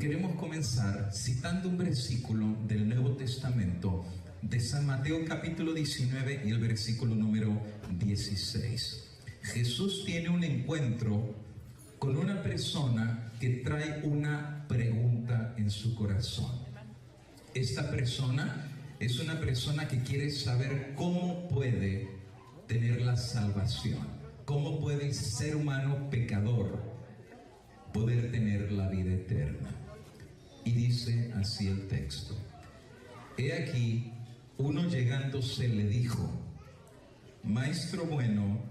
queremos comenzar citando un versículo del Nuevo Testamento de San Mateo capítulo 19 y el versículo número 16. Jesús tiene un encuentro con una persona que trae una pregunta en su corazón. Esta persona es una persona que quiere saber cómo puede tener la salvación, cómo puede el ser humano pecador poder tener la vida eterna. Y dice así el texto: he aquí, uno llegándose le dijo: Maestro bueno,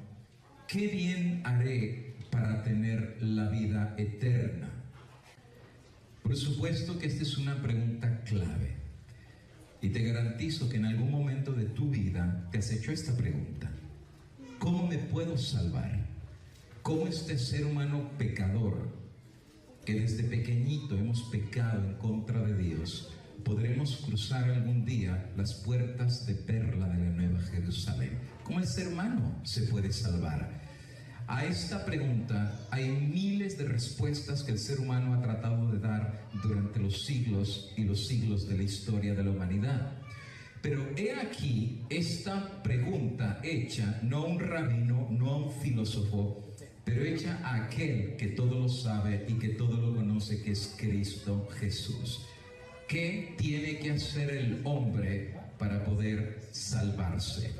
¿qué bien haré para tener la vida eterna? Por supuesto que esta es una pregunta clave. Y te garantizo que en algún momento de tu vida te has hecho esta pregunta: ¿cómo me puedo salvar? ¿Cómo este ser humano pecador, que desde pequeñito hemos pecado en contra de Dios, podremos cruzar algún día las puertas de perla de la Nueva Jerusalén? ¿Cómo el ser humano se puede salvar? A esta pregunta hay miles de respuestas que el ser humano ha tratado de dar durante los siglos y los siglos de la historia de la humanidad. Pero he aquí esta pregunta hecha no a un rabino, no a un filósofo, pero hecha a aquel que todo lo sabe y que todo lo conoce, que es Cristo Jesús. ¿Qué tiene que hacer el hombre para poder salvarse?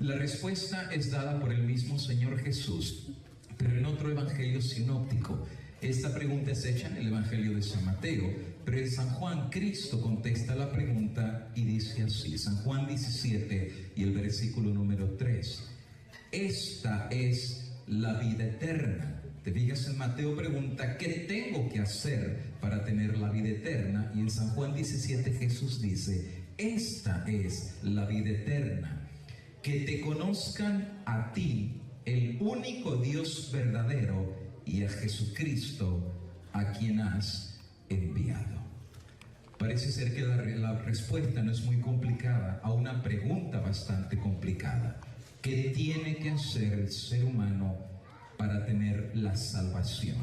La respuesta es dada por el mismo Señor Jesús, pero en otro evangelio sinóptico. Esta pregunta es hecha en el evangelio de San Mateo, pero en San Juan Cristo contesta la pregunta y dice así, San Juan 17 y el versículo número 3. Esta es la vida eterna. Te fijas, en Mateo pregunta: ¿qué tengo que hacer para tener la vida eterna? Y en San Juan 17 Jesús dice: esta es la vida eterna, que te conozcan a ti, el único Dios verdadero, y a Jesucristo, a quien has enviado. Parece ser que la respuesta no es muy complicada a una pregunta bastante complicada. ¿Qué tiene que hacer el ser humano para tener la salvación?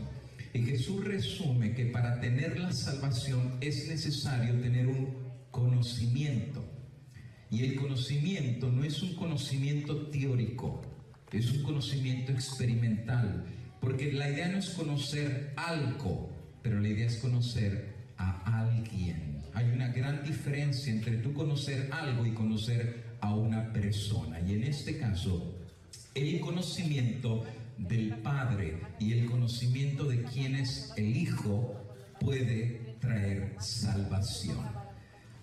Y Jesús resume que para tener la salvación es necesario tener un conocimiento. Y el conocimiento no es un conocimiento teórico, es un conocimiento experimental. Porque la idea no es conocer algo, pero la idea es conocer a alguien. Hay una gran diferencia entre tú conocer algo y conocer a una persona. Y en este caso, el conocimiento del Padre y el conocimiento de quién es el Hijo puede traer salvación.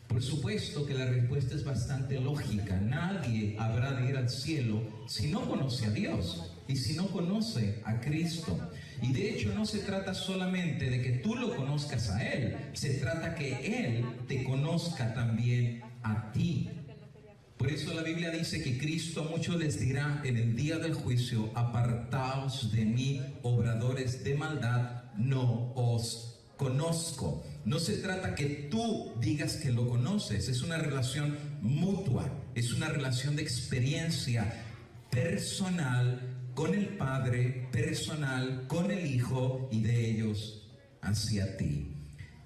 Por supuesto que la respuesta es bastante lógica. Nadie habrá de ir al cielo si no conoce a Dios y si no conoce a Cristo. Y de hecho no se trata solamente de que tú lo conozcas a Él, se trata que Él te conozca también a ti. Por eso la Biblia dice que Cristo a muchos les dirá en el día del juicio: apartaos de mí, obradores de maldad, no os conozco. No se trata que tú digas que lo conoces, es una relación mutua, es una relación de experiencia personal con el Padre, personal con el Hijo y de ellos hacia ti.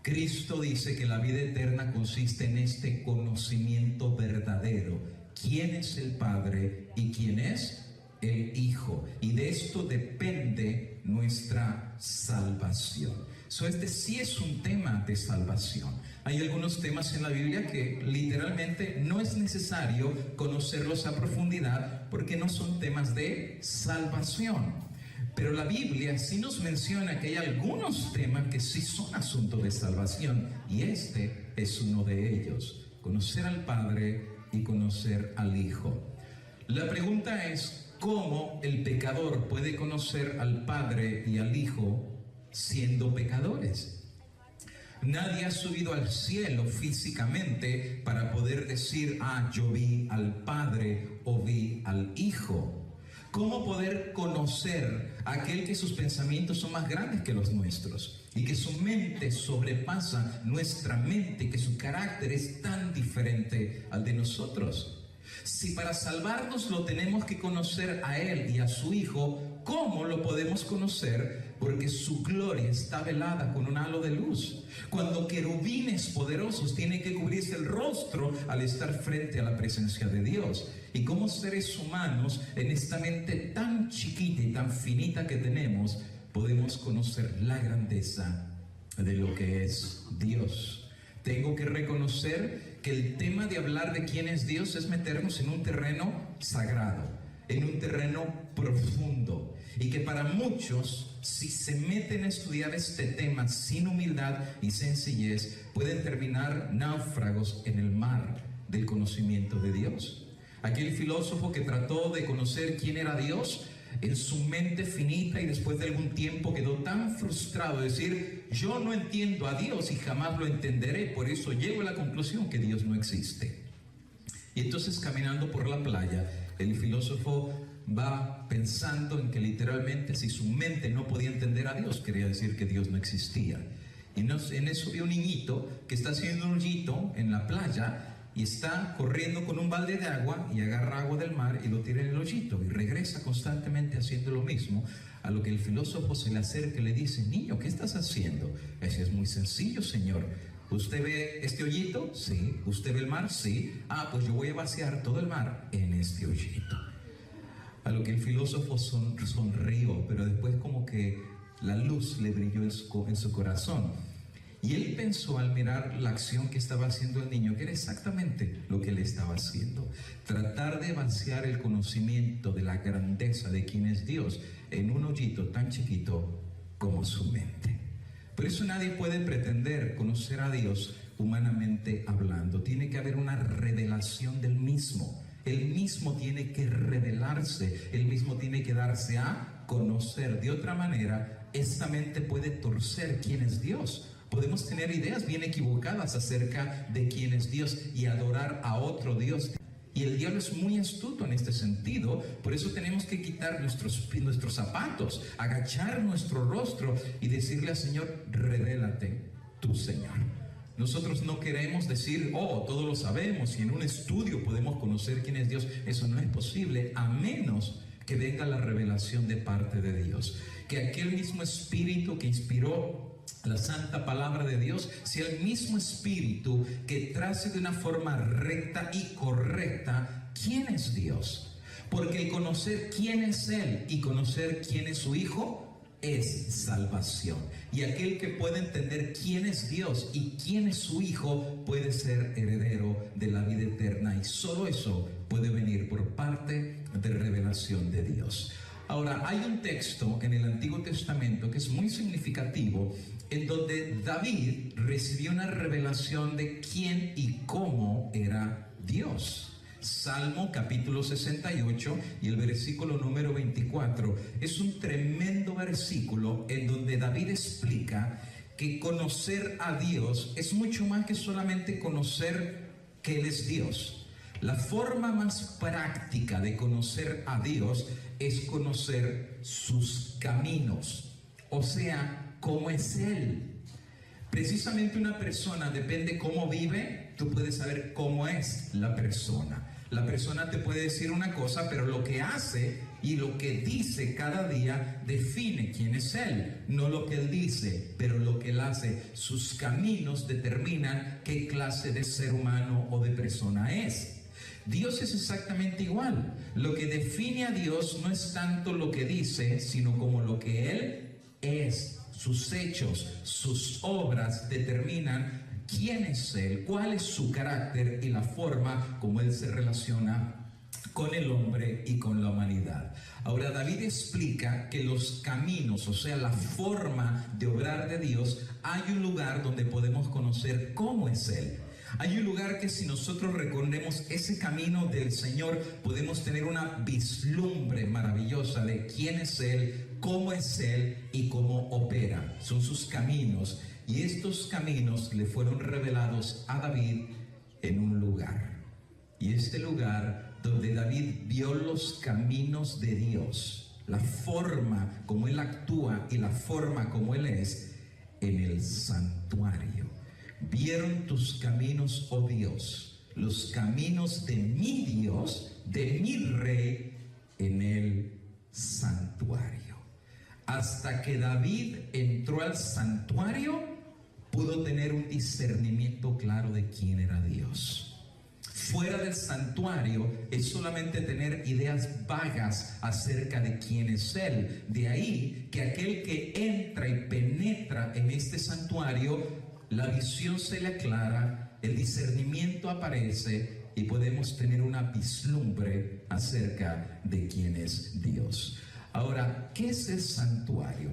Cristo dice que la vida eterna consiste en este conocimiento verdadero. ¿Quién es el Padre y quién es el Hijo? Y de esto depende nuestra salvación. Este sí es un tema de salvación. Hay algunos temas en la Biblia que literalmente no es necesario conocerlos a profundidad porque no son temas de salvación. Pero la Biblia sí nos menciona que hay algunos temas que sí son asuntos de salvación, y este es uno de ellos: conocer al Padre y conocer al Hijo. La pregunta es: ¿cómo el pecador puede conocer al Padre y al Hijo siendo pecadores? Nadie ha subido al cielo físicamente para poder decir: yo vi al Padre o vi al Hijo. ¿Cómo poder conocer a aquel que sus pensamientos son más grandes que los nuestros y que su mente sobrepasa nuestra mente, que su carácter es tan diferente al de nosotros? Si para salvarnos lo tenemos que conocer a Él y a su Hijo, ¿cómo lo podemos conocer? Porque su gloria está velada con un halo de luz. Cuando querubines poderosos tienen que cubrirse el rostro al estar frente a la presencia de Dios. Y como seres humanos, en esta mente tan chiquita y tan finita que tenemos, podemos conocer la grandeza de lo que es Dios. Tengo que reconocer que el tema de hablar de quién es Dios es meternos en un terreno sagrado, en un terreno profundo, y que para muchos, si se meten a estudiar este tema sin humildad y sencillez, pueden terminar náufragos en el mar del conocimiento de Dios. Aquel filósofo que trató de conocer quién era Dios en su mente finita y después de algún tiempo quedó tan frustrado de decir: yo no entiendo a Dios y jamás lo entenderé, por eso llego a la conclusión que Dios no existe. Y entonces, caminando por la playa, el filósofo va pensando en que literalmente, si su mente no podía entender a Dios, quería decir que Dios no existía. Y en eso vio un niñito que está haciendo un hoyito en la playa y está corriendo con un balde de agua y agarra agua del mar y lo tira en el hoyito y regresa constantemente haciendo lo mismo, a lo que el filósofo se le acerca y le dice: niño, ¿qué estás haciendo? Ese es muy sencillo, señor. ¿Usted ve este hoyito? Sí. ¿Usted ve el mar? Sí. Ah, pues yo voy a vaciar todo el mar en este hoyito. A lo que el filósofo sonrió, pero después como que la luz le brilló en su corazón. Y él pensó, al mirar la acción que estaba haciendo el niño, que era exactamente lo que él estaba haciendo: tratar de vaciar el conocimiento de la grandeza de quién es Dios en un hoyito tan chiquito como su mente. Por eso nadie puede pretender conocer a Dios humanamente hablando. Tiene que haber una revelación del mismo. Él mismo tiene que revelarse, él mismo tiene que darse a conocer. De otra manera, esta mente puede torcer quién es Dios. Podemos tener ideas bien equivocadas acerca de quién es Dios y adorar a otro Dios. Y el diablo es muy astuto en este sentido. Por eso tenemos que quitar nuestros zapatos, agachar nuestro rostro y decirle al Señor: revélate tú, Señor. Nosotros no queremos decir: oh, todo lo sabemos y en un estudio podemos conocer quién es Dios. Eso no es posible, a menos que venga la revelación de parte de Dios. Que aquel mismo Espíritu que inspiró la santa palabra de Dios sea el mismo Espíritu que trace de una forma recta y correcta quién es Dios. Porque el conocer quién es Él y conocer quién es su Hijo es salvación. Y aquel que puede entender quién es Dios y quién es su Hijo puede ser heredero de la vida eterna. Y solo eso puede venir por parte de revelación de Dios. Ahora, hay un texto en el Antiguo Testamento que es muy significativo, en donde David recibió una revelación de quién y cómo era Dios. Salmo capítulo 68 y el versículo número 24 es un tremendo versículo en donde David explica que conocer a Dios es mucho más que solamente conocer que Él es Dios. La forma más práctica de conocer a Dios es conocer sus caminos, o sea, cómo es Él. Precisamente una persona, depende cómo vive, tú puedes saber cómo es la persona. La persona te puede decir una cosa, pero lo que hace y lo que dice cada día define quién es Él. No lo que Él dice, pero lo que Él hace. Sus caminos determinan qué clase de ser humano o de persona es. Dios es exactamente igual. Lo que define a Dios no es tanto lo que dice, sino como lo que Él es. Sus hechos, sus obras determinan quién es Él, cuál es su carácter y la forma como Él se relaciona con el hombre y con la humanidad. Ahora, David explica que los caminos, o sea, la forma de obrar de Dios, hay un lugar donde podemos conocer cómo es Él. Hay un lugar que si nosotros recorremos ese camino del Señor, podemos tener una vislumbre maravillosa de quién es Él, cómo es Él y cómo opera. Son sus caminos. Y estos caminos le fueron revelados a David en un lugar. Y este lugar donde David vio los caminos de Dios, la forma como Él actúa y la forma como Él es, en el santuario. Vieron tus caminos, oh Dios, los caminos de mi Dios, de mi Rey, en el santuario. Hasta que David entró al santuario, pudo tener un discernimiento claro de quién era Dios. Fuera del santuario es solamente tener ideas vagas acerca de quién es Él. De ahí que aquel que entra y penetra en este santuario, la visión se le aclara, el discernimiento aparece y podemos tener una vislumbre acerca de quién es Dios. Ahora, ¿qué es el santuario?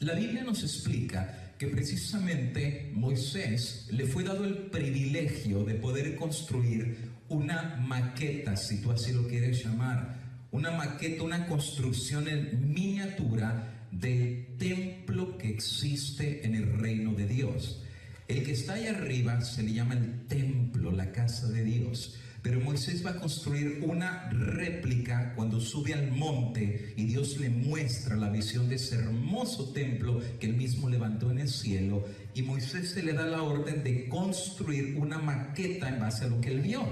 La Biblia nos explica que precisamente Moisés le fue dado el privilegio de poder construir una maqueta, si tú así lo quieres llamar, una maqueta, una construcción en miniatura del templo que existe en el reino de Dios. El que está ahí arriba se le llama el templo, la casa de Dios. Pero Moisés va a construir una réplica cuando sube al monte y Dios le muestra la visión de ese hermoso templo que él mismo levantó en el cielo. Y Moisés se le da la orden de construir una maqueta en base a lo que él vio.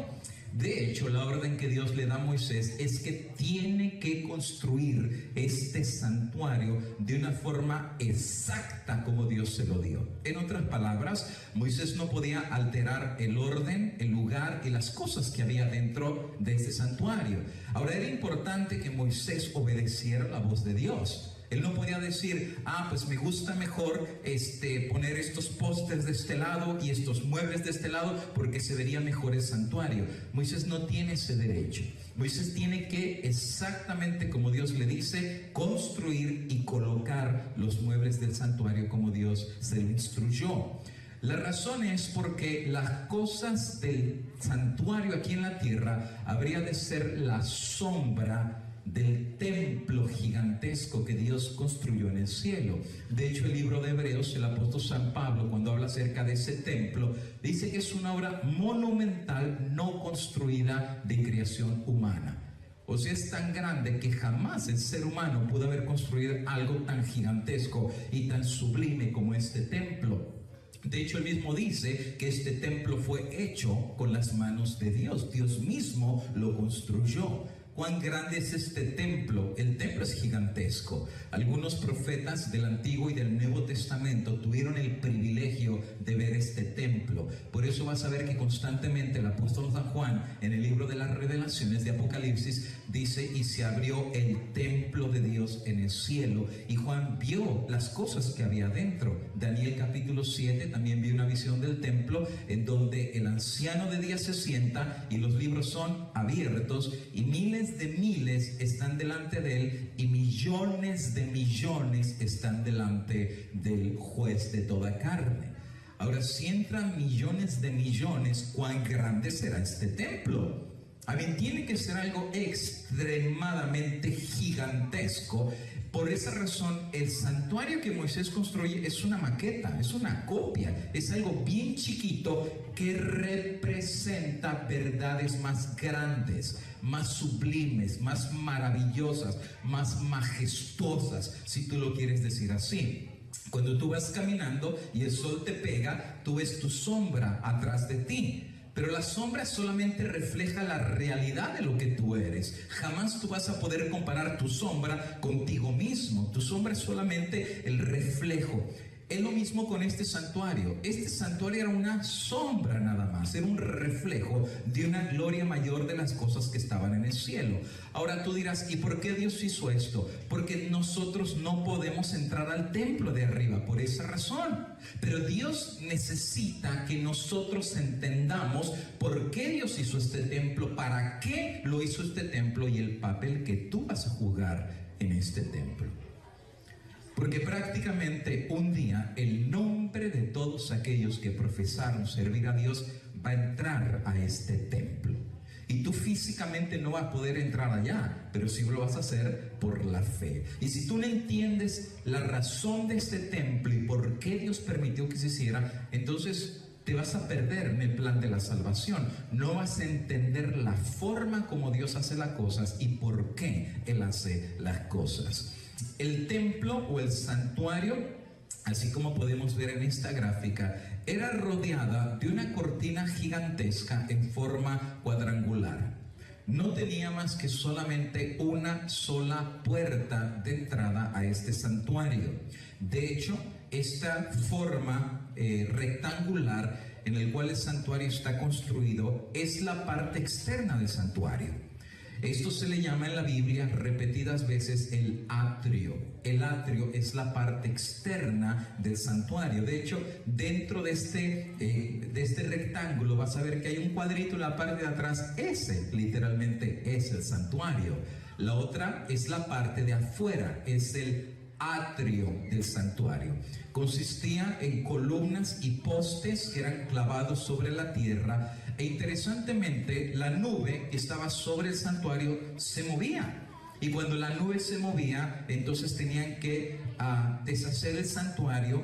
De hecho, la orden que Dios le da a Moisés es que tiene que construir este santuario de una forma exacta como Dios se lo dio. En otras palabras, Moisés no podía alterar el orden, el lugar y las cosas que había dentro de este santuario. Ahora, era importante que Moisés obedeciera la voz de Dios. Él no podía decir, pues me gusta mejor poner estos postes de este lado y estos muebles de este lado porque se vería mejor el santuario. Moisés no tiene ese derecho. Moisés tiene que, exactamente como Dios le dice, construir y colocar los muebles del santuario como Dios se le instruyó. La razón es porque las cosas del santuario aquí en la tierra habría de ser la sombra del templo gigantesco que Dios construyó en el cielo. De hecho, el libro de Hebreos, el apóstol San Pablo, cuando habla acerca de ese templo, dice que es una obra monumental no construida de creación humana. O sea, es tan grande que jamás el ser humano pudo haber construido algo tan gigantesco y tan sublime como este templo. De hecho, él mismo dice que este templo fue hecho con las manos de Dios. Dios mismo lo construyó. ¿Cuán grande es este templo? El templo es gigantesco. Algunos profetas del Antiguo y del Nuevo Testamento tuvieron el privilegio de ver este templo. Por eso vas a ver que constantemente el apóstol San Juan, en el libro de las Revelaciones de Apocalipsis, dice: y se abrió el templo de Dios en el cielo. Y Juan vio las cosas que había dentro. Daniel capítulo 7 también vio una visión del templo en donde el anciano de días se sienta y los libros son abiertos y miles de miles están delante de él y millones de millones están delante del juez de toda carne. Ahora, si entran millones de millones, ¿cuán grande será este templo? Tiene que ser algo extremadamente gigantesco. Por esa razón, el santuario que Moisés construye es una maqueta, es una copia, es algo bien chiquito que representa verdades más grandes, más sublimes, más maravillosas, más majestuosas, si tú lo quieres decir así. Cuando tú vas caminando y el sol te pega, tú ves tu sombra atrás de ti. Pero la sombra solamente refleja la realidad de lo que tú eres. Jamás tú vas a poder comparar tu sombra contigo mismo. Tu sombra es solamente el reflejo. Es lo mismo con este santuario. Este santuario era una sombra nada más, era un reflejo de una gloria mayor de las cosas que estaban en el cielo. Ahora tú dirás, ¿y por qué Dios hizo esto? Porque nosotros no podemos entrar al templo de arriba por esa razón. Pero Dios necesita que nosotros entendamos por qué Dios hizo este templo, para qué lo hizo este templo y el papel que tú vas a jugar en este templo. Porque prácticamente un día el nombre de todos aquellos que profesaron servir a Dios va a entrar a este templo. Y tú físicamente no vas a poder entrar allá, pero sí lo vas a hacer por la fe. Y si tú no entiendes la razón de este templo y por qué Dios permitió que se hiciera, entonces te vas a perder en el plan de la salvación. No vas a entender la forma como Dios hace las cosas y por qué Él hace las cosas. El templo o el santuario así como podemos ver en esta gráfica, era rodeada de una cortina gigantesca en forma cuadrangular. No tenía más que solamente una sola puerta de entrada a este santuario. De hecho, esta forma rectangular en el cual el santuario está construido es la parte externa del santuario. Esto se le llama en la Biblia repetidas veces el atrio. El atrio es la parte externa del santuario. De hecho, dentro de este rectángulo vas a ver que hay un cuadrito en la parte de atrás. Ese literalmente es el santuario. La otra es la parte de afuera, es el atrio del santuario. Consistía en columnas y postes que eran clavados sobre la tierra, e interesantemente la nube que estaba sobre el santuario se movía, y cuando la nube se movía, entonces tenían que deshacer el santuario,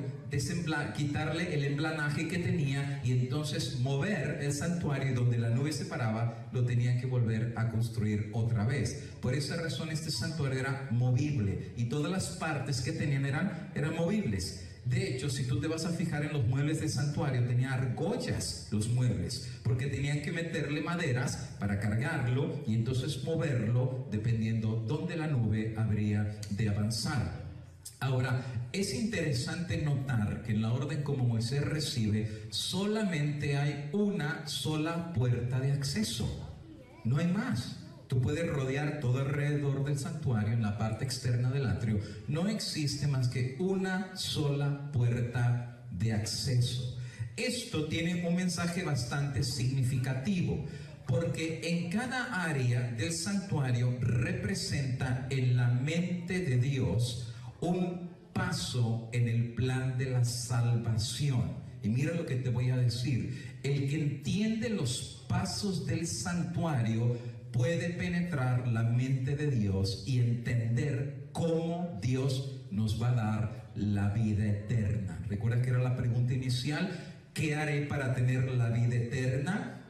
quitarle el emblanaje que tenía, y entonces mover el santuario, donde la nube se paraba, lo tenían que volver a construir otra vez. Por esa razón este santuario era movible, y todas las partes que tenían eran movibles. De hecho, si tú te vas a fijar en los muebles del santuario, tenía argollas los muebles, porque tenían que meterle maderas para cargarlo y entonces moverlo dependiendo dónde la nube habría de avanzar. Ahora, es interesante notar que en la orden como Moisés recibe, solamente hay una sola puerta de acceso. No hay más. Tú puedes rodear todo alrededor del santuario en la parte externa del atrio. No existe más que una sola puerta de acceso. Esto tiene un mensaje bastante significativo, porque en cada área del santuario representa en la mente de Dios un paso en el plan de la salvación. Y mira lo que te voy a decir: el que entiende los pasos del santuario puede penetrar la mente de Dios y entender cómo Dios nos va a dar la vida eterna. Recuerda que era la pregunta inicial: ¿qué haré para tener la vida eterna?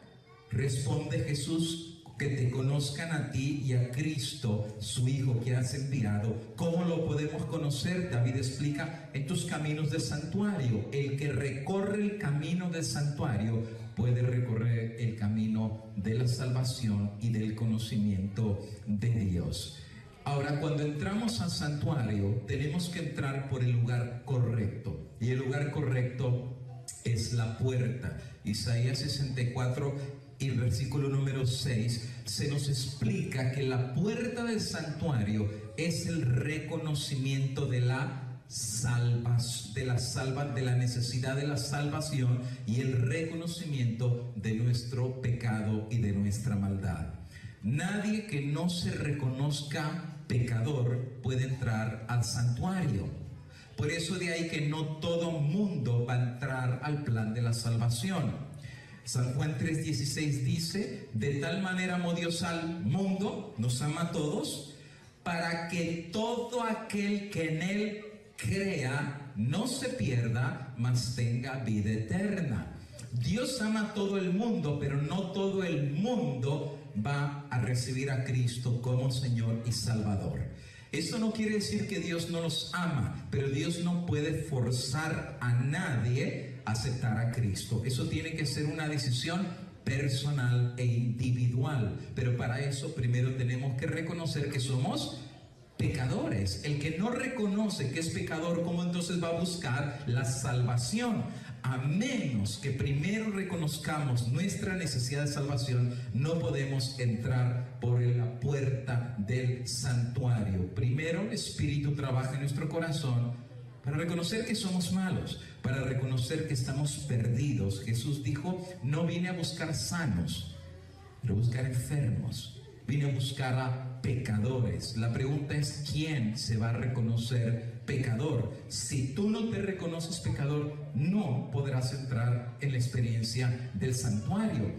Responde Jesús: que te conozcan a ti y a Cristo, su Hijo que has enviado. ¿Cómo lo podemos conocer? David explica: en tus caminos del santuario. El que recorre el camino del santuario puede recorrer el camino de la salvación y del conocimiento de Dios. Ahora, cuando entramos al santuario, tenemos que entrar por el lugar correcto, y el lugar correcto es la puerta. Isaías 64 y el versículo número 6 se nos explica que la puerta del santuario es el reconocimiento de la necesidad de la salvación y el reconocimiento de nuestro pecado y de nuestra maldad. Nadie que no se reconozca pecador puede entrar al santuario. Por eso de ahí que no todo mundo va a entrar al plan de la salvación. San Juan 3:16 dice: de tal manera amó Dios al mundo, nos ama a todos, para que todo aquel que en él crea no se pierda, mas tenga vida eterna. Dios ama a todo el mundo, pero no todo el mundo va a recibir a Cristo como Señor y Salvador. Eso no quiere decir que Dios no los ama, pero Dios no puede forzar a nadie a aceptar a Cristo. Eso tiene que ser una decisión personal e individual. Pero para eso primero tenemos que reconocer que somos pecadores. El que no reconoce que es pecador, ¿cómo entonces va a buscar la salvación? A menos que primero reconozcamos nuestra necesidad de salvación, no podemos entrar por la puerta del santuario. Primero el Espíritu trabaja en nuestro corazón para reconocer que somos malos, para reconocer que estamos perdidos. Jesús dijo: no vine a buscar sanos, pero a buscar enfermos. Vine a buscar a pecadores. La pregunta es: ¿quién se va a reconocer pecador? Si tú no te reconoces pecador, no podrás entrar en la experiencia del santuario.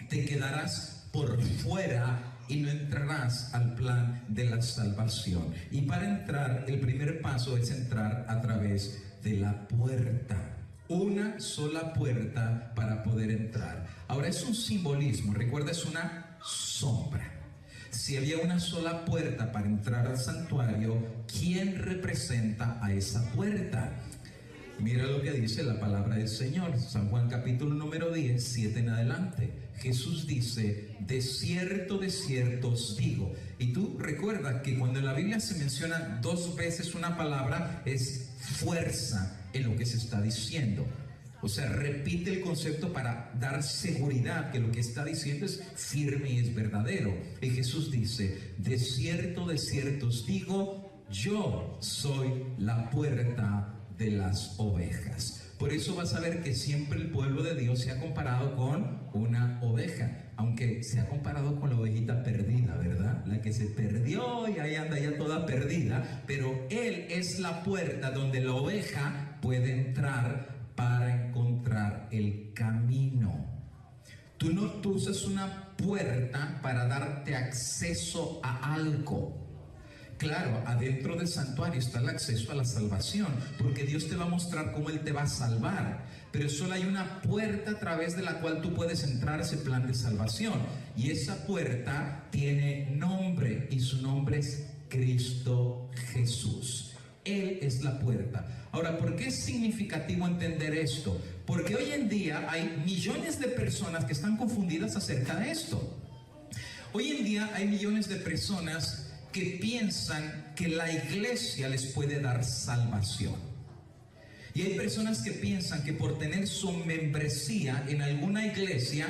Te quedarás por fuera y no entrarás al plan de la salvación. Y para entrar, el primer paso es entrar a través de la puerta. Una sola puerta para poder entrar. Ahora, es un simbolismo. Recuerda, es una sombra. Si había una sola puerta para entrar al santuario, ¿quién representa a esa puerta? Mira lo que dice la palabra del Señor, San Juan capítulo número 10, 7 en adelante. Jesús dice: de cierto os digo. Y tú recuerda que cuando en la Biblia se menciona 2 veces una palabra, es fuerza en lo que se está diciendo. O sea, repite el concepto para dar seguridad que lo que está diciendo es firme y es verdadero. Y Jesús dice: de cierto os digo, yo soy la puerta de las ovejas. Por eso vas a ver que siempre el pueblo de Dios se ha comparado con una oveja, aunque se ha comparado con la ovejita perdida, ¿verdad? La que se perdió y ahí anda ya toda perdida, pero Él es la puerta donde la oveja puede entrar para encontrar el camino. Tú usas una puerta para darte acceso a algo. Claro, adentro del santuario está el acceso a la salvación, porque Dios te va a mostrar cómo Él te va a salvar, pero solo hay una puerta a través de la cual tú puedes entrar a ese plan de salvación, y esa puerta tiene nombre, y su nombre es Cristo Jesús. Él es la puerta. Ahora, ¿por qué es significativo entender esto? Porque hoy en día hay millones de personas que están confundidas acerca de esto. Hoy en día hay millones de personas que piensan que la iglesia les puede dar salvación. Y hay personas que piensan que por tener su membresía en alguna iglesia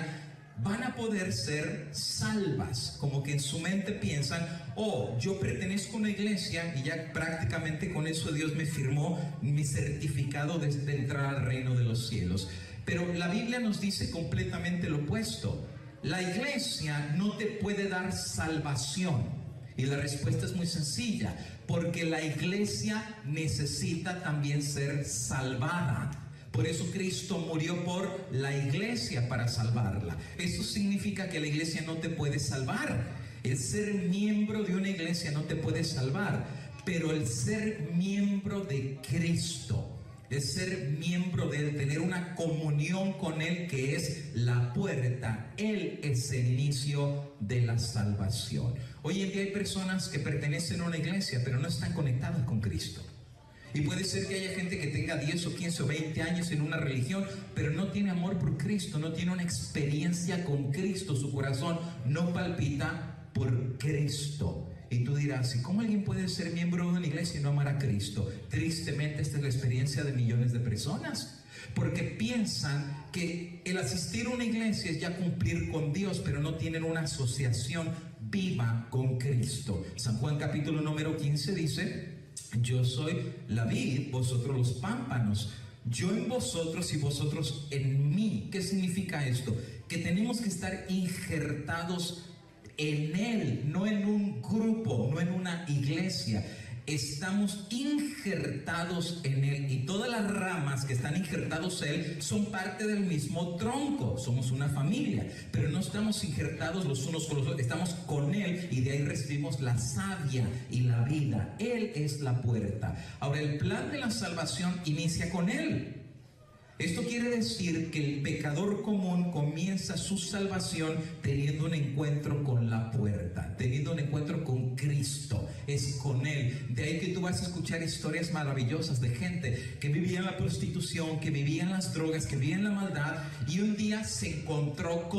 van a poder ser salvas. Como que en su mente piensan: oh, yo pertenezco a una iglesia y ya prácticamente con eso Dios me firmó mi certificado de entrar al reino de los cielos. Pero la Biblia nos dice completamente lo opuesto. La iglesia no te puede dar salvación. Y la respuesta es muy sencilla: porque la iglesia necesita también ser salvada. Por eso Cristo murió por la iglesia, para salvarla. Eso significa que la iglesia no te puede salvar. El ser miembro de una iglesia no te puede salvar, pero el ser miembro de Cristo, el ser miembro de Él, tener una comunión con Él, que es la puerta, Él es el inicio de la salvación. Hoy en día hay personas que pertenecen a una iglesia, pero no están conectadas con Cristo. Y puede ser que haya gente que tenga 10 o 15 o 20 años en una religión, pero no tiene amor por Cristo, no tiene una experiencia con Cristo, su corazón no palpita por Cristo. Y tú dirás: ¿y cómo alguien puede ser miembro de una iglesia y no amar a Cristo? Tristemente, esta es la experiencia de millones de personas, porque piensan que el asistir a una iglesia es ya cumplir con Dios, pero no tienen una asociación viva con Cristo. San Juan capítulo número 15 dice: yo soy la vid, vosotros los pámpanos, yo en vosotros y vosotros en mí. ¿Qué significa esto? Que tenemos que estar injertados en Él, no en un grupo, no en una iglesia. Estamos injertados en Él, y todas las ramas que están injertados en Él son parte del mismo tronco. Somos una familia, pero no estamos injertados los unos con los otros, estamos con Él, y de ahí recibimos la savia y la vida. Él es la puerta. Ahora, el plan de la salvación inicia con Él. Esto quiere decir que el pecador común comienza su salvación teniendo un encuentro con la puerta, teniendo un encuentro con Cristo. Es con Él. De ahí que tú vas a escuchar historias maravillosas de gente que vivía en la prostitución, que vivía en las drogas, que vivía en la maldad, y un día se encontró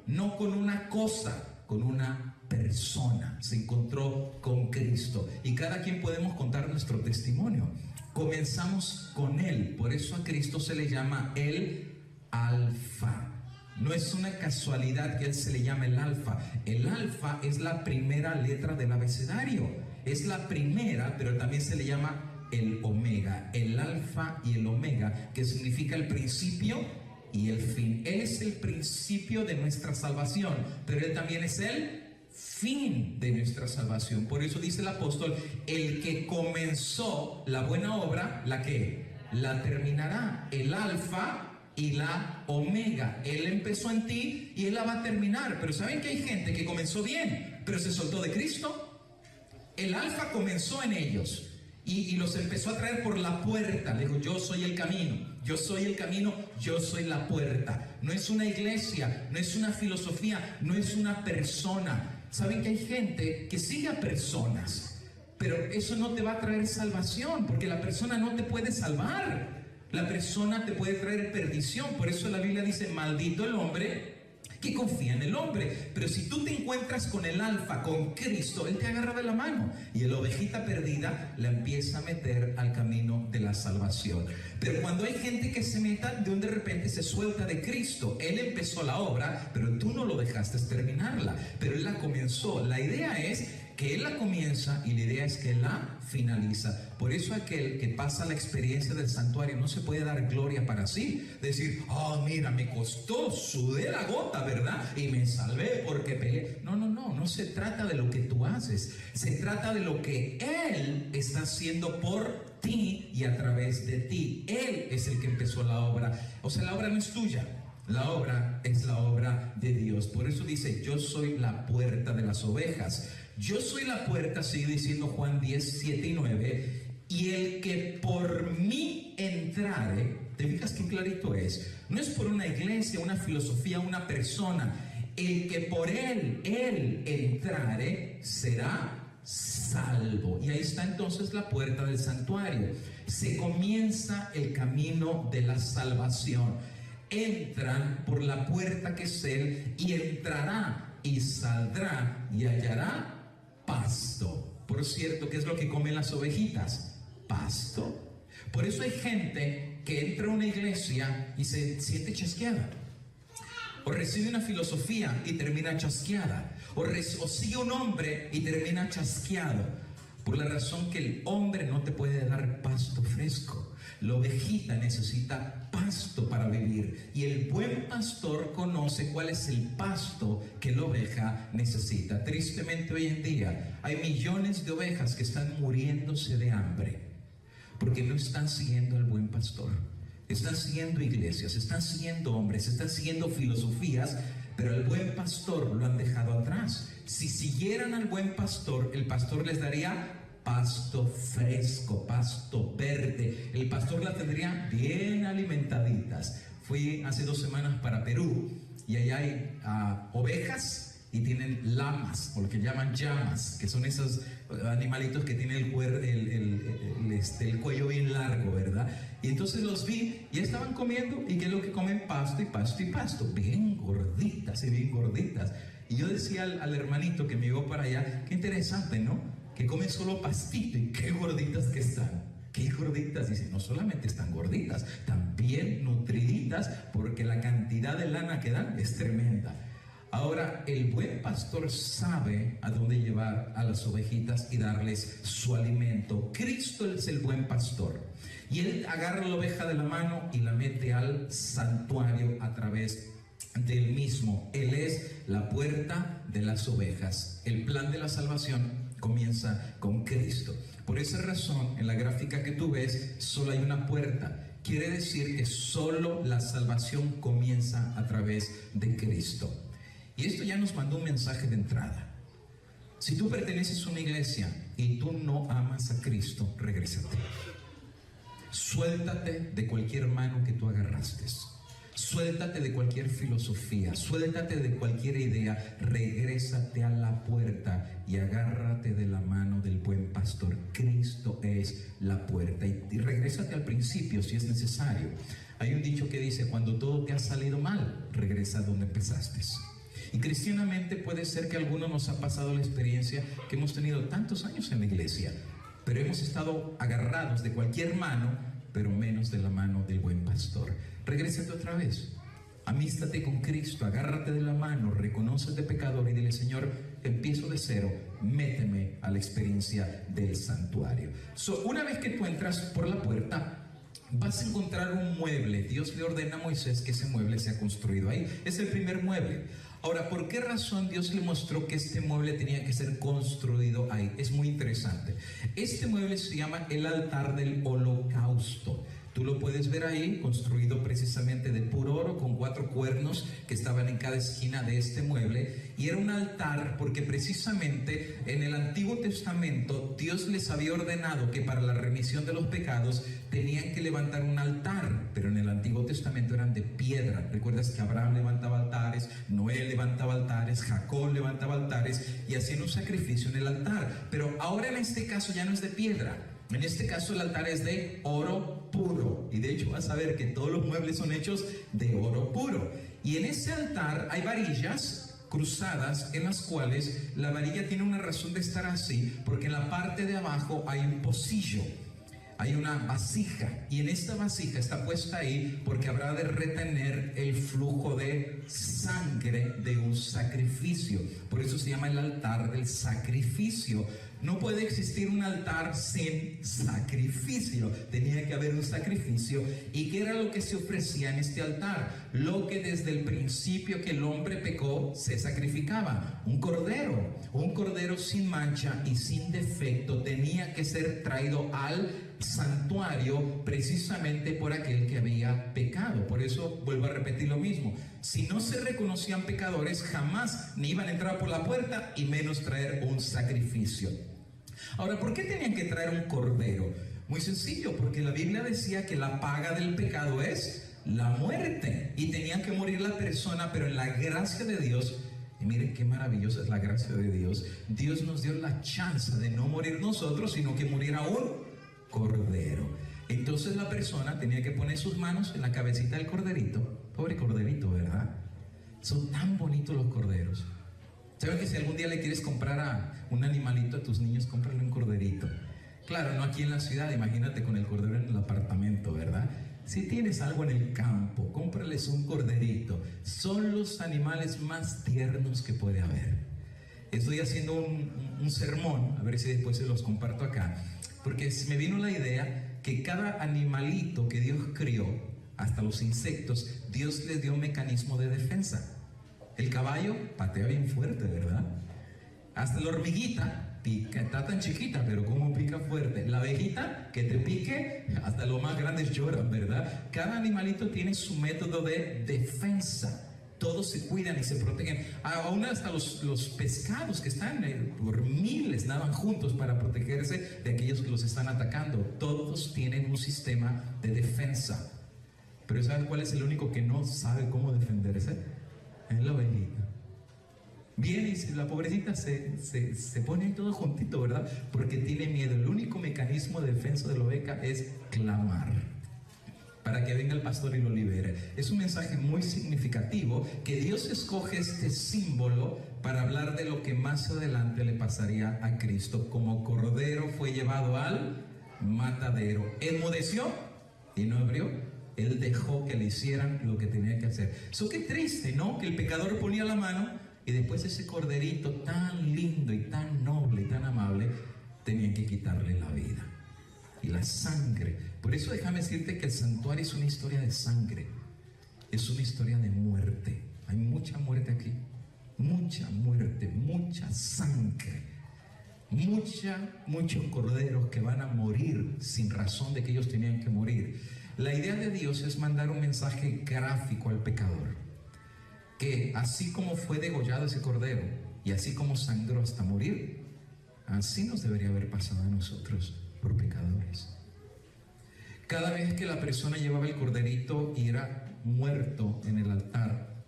no con una cosa, con una persona. Se encontró con Cristo. Y cada quien podemos contar nuestro testimonio. Comenzamos con Él. Por eso a Cristo se le llama el Alfa. No es una casualidad que Él se le llame el Alfa. El Alfa es la primera letra del abecedario. Es la primera, pero también se le llama el Omega. El Alfa y el Omega, que significa el principio y el fin. Él es el principio de nuestra salvación, pero Él también es el fin de nuestra salvación. Por eso dice el apóstol: el que comenzó la buena obra, ¿la qué? La terminará. El Alfa y la Omega. Él empezó en ti y Él la va a terminar. Pero ¿saben que hay gente que comenzó bien, pero se soltó de Cristo? El Alfa comenzó en ellos y los empezó a traer por la puerta. Le dijo: yo soy el camino, yo soy el camino, yo soy la puerta. No es una iglesia, no es una filosofía, no es una persona. Saben que hay gente que sigue a personas, pero eso no te va a traer salvación, porque la persona no te puede salvar. La persona te puede traer perdición. Por eso la Biblia dice, maldito el hombre que confía en el hombre. Pero si tú te encuentras con el alfa, con Cristo, Él te agarra de la mano y la ovejita perdida la empieza a meter al camino de la salvación. Pero cuando hay gente que se meta, de repente se suelta de Cristo. Él empezó la obra, pero tú no lo dejaste terminarla, pero Él la comenzó. La idea es que Él la comienza y la idea es que Él la finaliza. Por eso aquel que pasa la experiencia del santuario no se puede dar gloria para sí, decir, mira, me costó, sudé la gota, ¿verdad? Y me salvé porque peleé. No se trata de lo que tú haces, se trata de lo que Él está haciendo por ti y a través de ti. Él es el que empezó la obra. O sea, la obra no es tuya, la obra es la obra de Dios. Por eso dice, yo soy la puerta de las ovejas. Yo soy la puerta, sigue diciendo Juan 10, 7 y 9, y el que por mí entrare, te fijas qué clarito es, no es por una iglesia, una filosofía, una persona, el que por él entrare será salvo. Y ahí está entonces la puerta del santuario. Se comienza el camino de la salvación. Entran por la puerta que es Él y entrará y saldrá y hallará pasto. Por cierto, ¿qué es lo que comen las ovejitas? Pasto. Por eso hay gente que entra a una iglesia y se siente chasqueada, o recibe una filosofía y termina chasqueada, o sigue un hombre y termina chasqueado, por la razón que el hombre no te puede dar pasto fresco. La ovejita necesita pasto para vivir, y el buen pastor conoce cuál es el pasto que la oveja necesita. Tristemente hoy en día hay millones de ovejas que están muriéndose de hambre porque no están siguiendo al buen pastor. Están siguiendo iglesias, están siguiendo hombres, están siguiendo filosofías, pero al buen pastor lo han dejado atrás. Si siguieran al buen pastor, el pastor les daría pasto fresco, pasto verde. El pastor la tendría bien alimentaditas. Fui hace 2 semanas para Perú y allá hay ovejas y tienen lamas, o lo que llaman llamas, que son esos animalitos que tienen el cuello bien largo, ¿verdad? Y entonces los vi y estaban comiendo, y ¿qué es lo que comen? Pasto y pasto y pasto, bien gorditas y bien gorditas. Y yo decía al hermanito que me llevó para allá, qué interesante, ¿no? Que comen solo pastito y qué gorditas que están. Qué gorditas. Dice, no solamente están gorditas, también nutriditas, porque la cantidad de lana que dan es tremenda. Ahora, el buen pastor sabe a dónde llevar a las ovejitas y darles su alimento. Cristo es el buen pastor, y Él agarra la oveja de la mano y la mete al santuario a través del mismo. Él es la puerta de las ovejas. El plan de la salvación comienza con Cristo. Por esa razón, en la gráfica que tú ves, solo hay una puerta. Quiere decir que solo la salvación comienza a través de Cristo. Y esto ya nos mandó un mensaje de entrada. Si tú perteneces a una iglesia y tú no amas a Cristo, regrésate. Suéltate de cualquier mano que tú agarraste. Suéltate de cualquier filosofía, suéltate de cualquier idea, regrésate a la puerta y agárrate de la mano del buen pastor. Cristo es la puerta, y regrésate al principio si es necesario. Hay un dicho que dice, cuando todo te ha salido mal, regresa a donde empezaste. Y cristianamente puede ser que a algunos nos ha pasado la experiencia que hemos tenido tantos años en la iglesia, pero hemos estado agarrados de cualquier mano, pero menos de la mano del buen pastor. Regrésate otra vez, amístate con Cristo, agárrate de la mano, reconócete pecador y dile, Señor, empiezo de cero, méteme a la experiencia del santuario. Una vez que tú entras por la puerta, vas a encontrar un mueble. Dios le ordena a Moisés que ese mueble sea construido ahí. Es el primer mueble. Ahora, ¿por qué razón Dios le mostró que este mueble tenía que ser construido ahí? Es muy interesante. Este mueble se llama el altar del holocausto. Tú lo puedes ver ahí, construido precisamente de puro oro, con 4 cuernos que estaban en cada esquina de este mueble. Y era un altar porque precisamente en el Antiguo Testamento Dios les había ordenado que para la remisión de los pecados tenían que levantar un altar, pero en el Antiguo Testamento eran de piedra. Recuerdas que Abraham levantaba altares, Noé levantaba altares, Jacob levantaba altares y hacían un sacrificio en el altar. Pero ahora en este caso ya no es de piedra. En este caso el altar es de oro puro, y de hecho vas a ver que todos los muebles son hechos de oro puro. Y en ese altar hay varillas cruzadas en las cuales la varilla tiene una razón de estar así, porque en la parte de abajo hay un pocillo, hay una vasija, y en esta vasija está puesta ahí porque habrá de retener el flujo de sangre de un sacrificio. Por eso se llama el altar del sacrificio. No puede existir un altar sin sacrificio. Tenía que haber un sacrificio. ¿Y qué era lo que se ofrecía en este altar? Lo que desde el principio que el hombre pecó se sacrificaba. Un cordero sin mancha y sin defecto tenía que ser traído al santuario precisamente por aquel que había pecado. Por eso vuelvo a repetir lo mismo: si no se reconocían pecadores, jamás ni iban a entrar por la puerta y menos traer un sacrificio. Ahora, ¿por qué tenían que traer un cordero? Muy sencillo, porque la Biblia decía que la paga del pecado es la muerte, y tenían que morir la persona, pero en la gracia de Dios, y miren qué maravillosa es la gracia de Dios, Dios nos dio la chance de no morir nosotros, sino que muriera un cordero. Entonces la persona tenía que poner sus manos en la cabecita del corderito. Pobre corderito, ¿verdad? Son tan bonitos los corderos. ¿Saben que si algún día le quieres comprar a un animalito a tus niños, cómprale un corderito? Claro, no aquí en la ciudad, imagínate con el cordero en el apartamento, ¿verdad? Si tienes algo en el campo, cómprales un corderito. Son los animales más tiernos que puede haber. Estoy haciendo un sermón, a ver si después se los comparto acá, porque me vino la idea que cada animalito que Dios crió, hasta los insectos, Dios les dio un mecanismo de defensa. El caballo patea bien fuerte, ¿verdad? Hasta la hormiguita pica, está tan chiquita, pero como pica fuerte. La abejita que te pique, hasta los más grandes lloran, ¿verdad? Cada animalito tiene su método de defensa. Todos se cuidan y se protegen. Aún hasta los pescados que están por miles nadan juntos para protegerse de aquellos que los están atacando. Todos tienen un sistema de defensa. Pero ¿saben cuál es el único que no sabe cómo defenderse? Es la ovejita. Viene y la pobrecita se pone ahí todo juntito, ¿verdad? Porque tiene miedo. El único mecanismo de defensa de la oveja es clamar para que venga el pastor y lo libere. Es un mensaje muy significativo que Dios escoge este símbolo para hablar de lo que más adelante le pasaría a Cristo. Como cordero fue llevado al matadero. Enmudeció y no abrió. Él dejó que le hicieran lo que tenía que hacer. Eso qué triste, ¿no? Que el pecador ponía la mano y después ese corderito tan lindo y tan noble y tan amable tenían que quitarle la vida y la sangre. Por eso déjame decirte que el santuario es una historia de sangre, es una historia de muerte. Hay mucha muerte aquí, mucha muerte, mucha sangre, muchos corderos que van a morir sin razón de que ellos tenían que morir. La idea de Dios es mandar un mensaje gráfico al pecador, que así como fue degollado ese cordero y así como sangró hasta morir, así nos debería haber pasado a nosotros por pecadores. Cada vez que la persona llevaba el corderito y era muerto en el altar,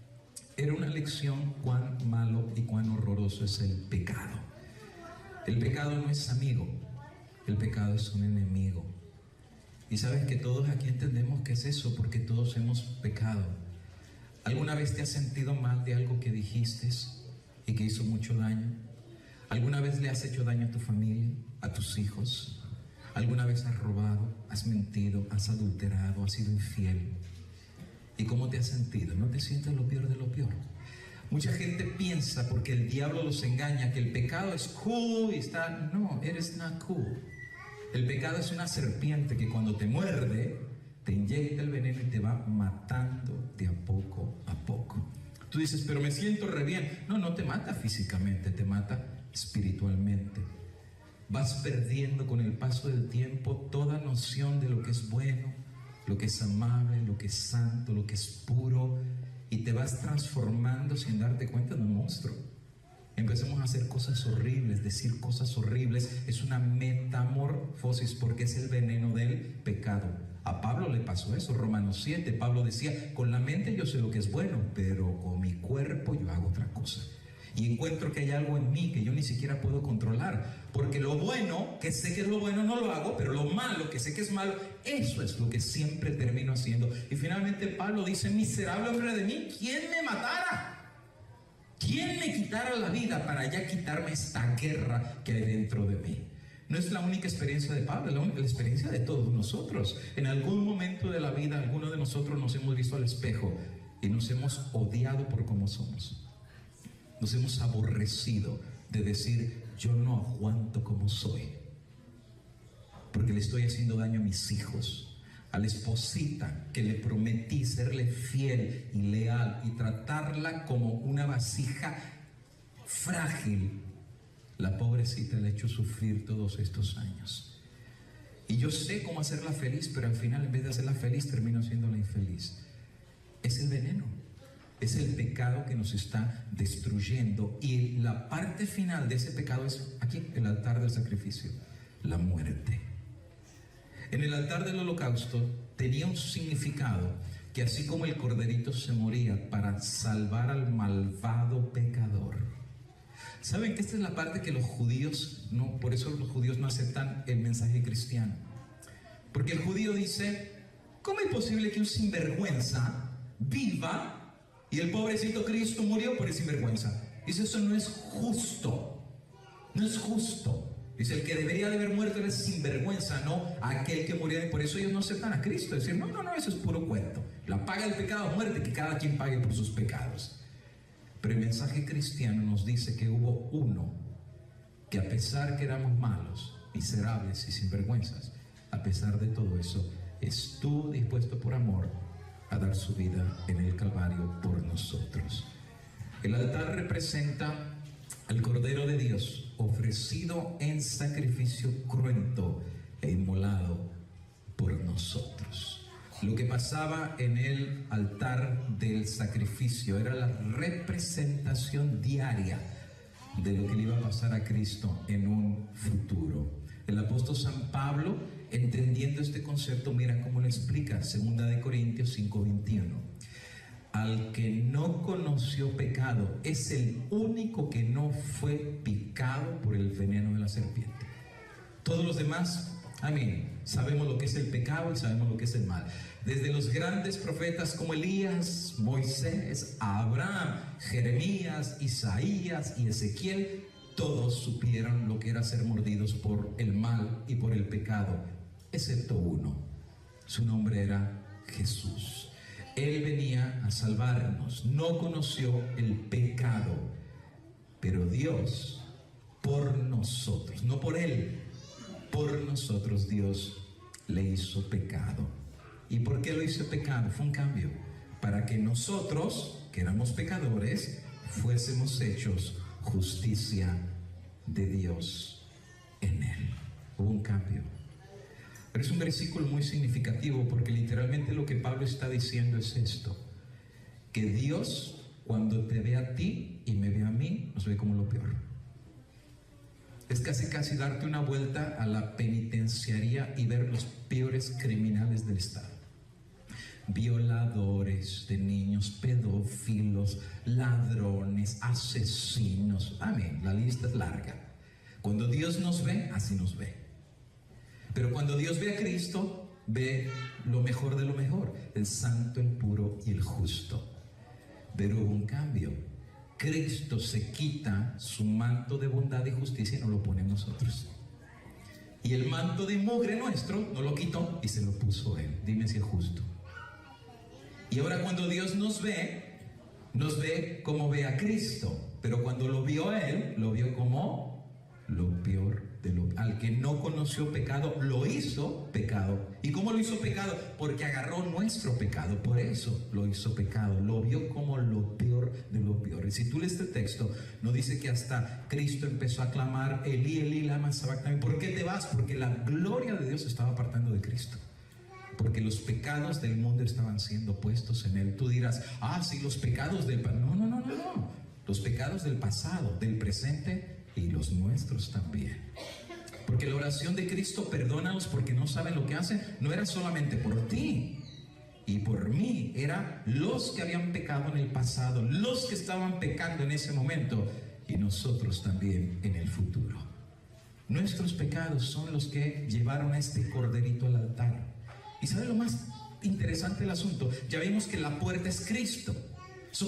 era una lección cuán malo y cuán horroroso es el pecado. El pecado no es amigo, el pecado es un enemigo. Y sabes que todos aquí entendemos que es eso, porque todos hemos pecado. ¿Alguna vez te has sentido mal de algo que dijiste y que hizo mucho daño? ¿Alguna vez le has hecho daño a tu familia, a tus hijos? ¿Alguna vez has robado, has mentido, has adulterado, has sido infiel? ¿Y cómo te has sentido? ¿No te sientes lo peor de lo peor? Mucha gente piensa, porque el diablo los engaña, que el pecado es cool y está... No, eres not cool. El pecado es una serpiente que cuando te muerde, te inyecta el veneno y te va matando de a poco a poco. Tú dices, pero me siento re bien. No, no te mata físicamente, te mata espiritualmente. Vas perdiendo con el paso del tiempo toda noción de lo que es bueno, lo que es amable, lo que es santo, lo que es puro, y te vas transformando sin darte cuenta de un monstruo. Empecemos a hacer cosas horribles, decir cosas horribles. Es una metamorfosis, porque es el veneno del pecado. A Pablo le pasó eso, Romanos 7. Pablo decía, con la mente yo sé lo que es bueno, pero con mi cuerpo yo hago otra cosa. y encuentro que hay algo en mí que yo ni siquiera puedo controlar, porque lo bueno, que sé que es lo bueno, no lo hago, pero lo malo, que sé que es malo, eso es lo que siempre termino haciendo. Y finalmente Pablo dice: miserable hombre de mí, ¿quién me matara? ¿Quién me quitara la vida para ya quitarme esta guerra que hay dentro de mí? No es la única experiencia de Pablo, es la experiencia de todos nosotros. En algún momento de la vida, algunos de nosotros nos hemos visto al espejo y nos hemos odiado por cómo somos. Nos hemos aborrecido de decir: yo no aguanto como soy, porque le estoy haciendo daño a mis hijos, a la esposita que le prometí serle fiel y leal y tratarla como una vasija frágil. La pobrecita le ha hecho sufrir todos estos años. Y yo sé cómo hacerla feliz, pero al final, en vez de hacerla feliz, termino haciéndola infeliz. Es el veneno, es el pecado que nos está destruyendo. Y la parte final de ese pecado es aquí, el altar del sacrificio, la muerte. En el altar del holocausto tenía un significado que, así como el corderito se moría para salvar al malvado pecador. ¿Saben que esta es la parte que los judíos no, por eso los judíos no aceptan el mensaje cristiano? Porque el judío dice: ¿cómo es posible que un sinvergüenza viva y el pobrecito Cristo murió por el sinvergüenza? Dice: eso no es justo, no es justo. Dice: el que debería de haber muerto era el sinvergüenza, no aquel que murió. Y por eso ellos no aceptan a Cristo. Es decir, no, eso es puro cuento. La paga del pecado, muerte, que cada quien pague por sus pecados. Pero el mensaje cristiano nos dice que hubo uno que, a pesar que éramos malos, miserables y sinvergüenzas, a pesar de todo eso, estuvo dispuesto por amor a dar su vida en el Calvario por nosotros. El altar representa al Cordero de Dios, ofrecido en sacrificio cruento e inmolado por nosotros. Lo que pasaba en el altar del sacrificio era la representación diaria de lo que le iba a pasar a Cristo en un futuro. El apóstol San Pablo, entendiendo este concepto, mira cómo lo explica, 2 Corintios 5:21. Al que no conoció pecado, es el único que no fue picado por el veneno de la serpiente. Todos los demás, amén, sabemos lo que es el pecado y sabemos lo que es el mal. Desde los grandes profetas como Elías, Moisés, Abraham, Jeremías, Isaías y Ezequiel, todos supieron lo que era ser mordidos por el mal y por el pecado, excepto uno. Su nombre era Jesús. Él venía a salvarnos, no conoció el pecado, pero Dios, por nosotros, no por él, por nosotros, Dios le hizo pecado. ¿Y por qué lo hizo pecado? Fue un cambio, para que nosotros, que éramos pecadores, fuésemos hechos justicia de Dios en él. Hubo un cambio. Pero es un versículo muy significativo, porque literalmente lo que Pablo está diciendo es esto: que Dios, cuando te ve a ti y me ve a mí, nos ve como lo peor. Es casi darte una vuelta a la penitenciaría y ver los peores criminales del estado. Violadores de niños, pedófilos, ladrones, asesinos. Amén, la lista es larga. Cuando Dios nos ve, así nos ve. Pero cuando Dios ve a Cristo, ve lo mejor de lo mejor, el santo, el puro y el justo. Pero hubo un cambio. Cristo se quita su manto de bondad y justicia y nos lo pone en nosotros. Y el manto de mugre nuestro no lo quitó y se lo puso él. Dime si es justo. Y ahora cuando Dios nos ve como ve a Cristo. Pero cuando lo vio a él, lo vio como lo peor de lo. Al que no conoció pecado, lo hizo pecado. ¿Y cómo lo hizo pecado? Porque agarró nuestro pecado, por eso lo hizo pecado. Lo vio como lo peor de lo peor. Y si tú lees este texto, no dice que hasta Cristo empezó a clamar: Elí, Elí, lama sabactani. ¿Por qué te vas? Porque la gloria de Dios se estaba apartando de Cristo. Porque los pecados del mundo estaban siendo puestos en él. Tú dirás: sí, los pecados del pasado. No. Los pecados del pasado, del presente y los nuestros también. Porque la oración de Cristo, perdónalos porque no saben lo que hacen, no era solamente por ti y por mí, era los que habían pecado en el pasado, los que estaban pecando en ese momento. y nosotros también en el futuro. Nuestros pecados son los que llevaron a este corderito al altar. ¿Y sabe lo más interesante del asunto? Ya vimos que la puerta es Cristo.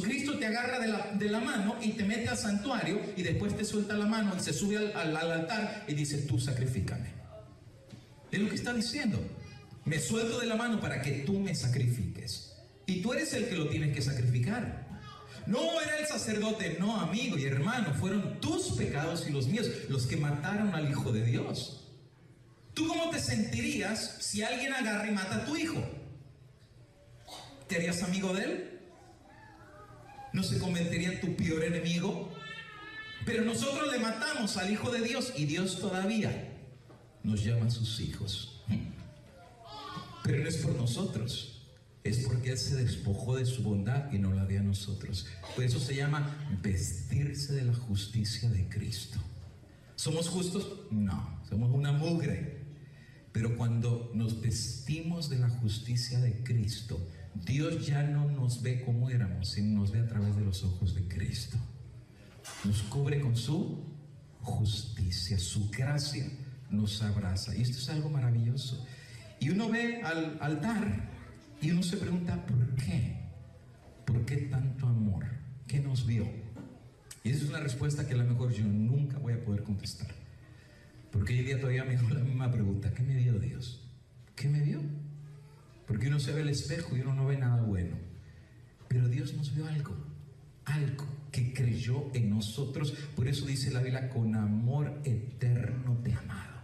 Cristo te agarra de la mano y te mete al santuario, y después te suelta la mano y se sube al altar y dice: tú sacrifícame. Es lo que está diciendo. Me suelto de la mano para que tú me sacrifiques. Y tú eres el que lo tienes que sacrificar. No era el sacerdote, no, amigo y hermano. Fueron tus pecados y los míos los que mataron al Hijo de Dios. ¿Tú cómo te sentirías si alguien agarra y mata a tu hijo? ¿Te harías amigo de él? ¿No se convertiría en tu peor enemigo? Pero nosotros le matamos al Hijo de Dios y Dios todavía nos llama a sus hijos. Pero no es por nosotros. Es porque Él se despojó de su bondad y nos la dio a nosotros. Por eso se llama vestirse de la justicia de Cristo. ¿Somos justos? No, somos una mugre. Pero cuando nos vestimos de la justicia de Cristo, Dios ya no nos ve como éramos, sino nos ve a través de los ojos de Cristo. Nos cubre con su justicia, su gracia nos abraza. Y esto es algo maravilloso. Y uno ve al altar y uno se pregunta: ¿por qué? ¿Por qué tanto amor? ¿Qué nos vio? Y esa es una respuesta que a lo mejor yo nunca voy a poder contestar. Porque hoy día todavía me hago la misma pregunta: ¿qué me vio Dios? ¿Qué me vio? Porque uno se ve al espejo y uno no ve nada bueno. Pero Dios nos vio algo que creyó en nosotros. Por eso dice la Biblia: con amor eterno te he amado.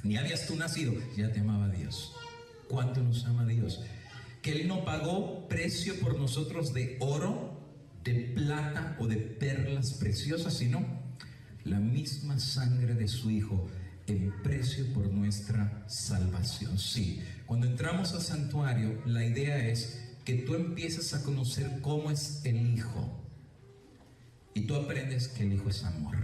Ni habías tú nacido, ya te amaba Dios. ¿Cuánto nos ama Dios? Que Él no pagó precio por nosotros de oro, de plata o de perlas preciosas, sino la misma sangre de su Hijo, el precio por nuestra salvación. Sí, cuando entramos al santuario, la idea es que tú empiezas a conocer cómo es el Hijo, y tú aprendes que el Hijo es amor,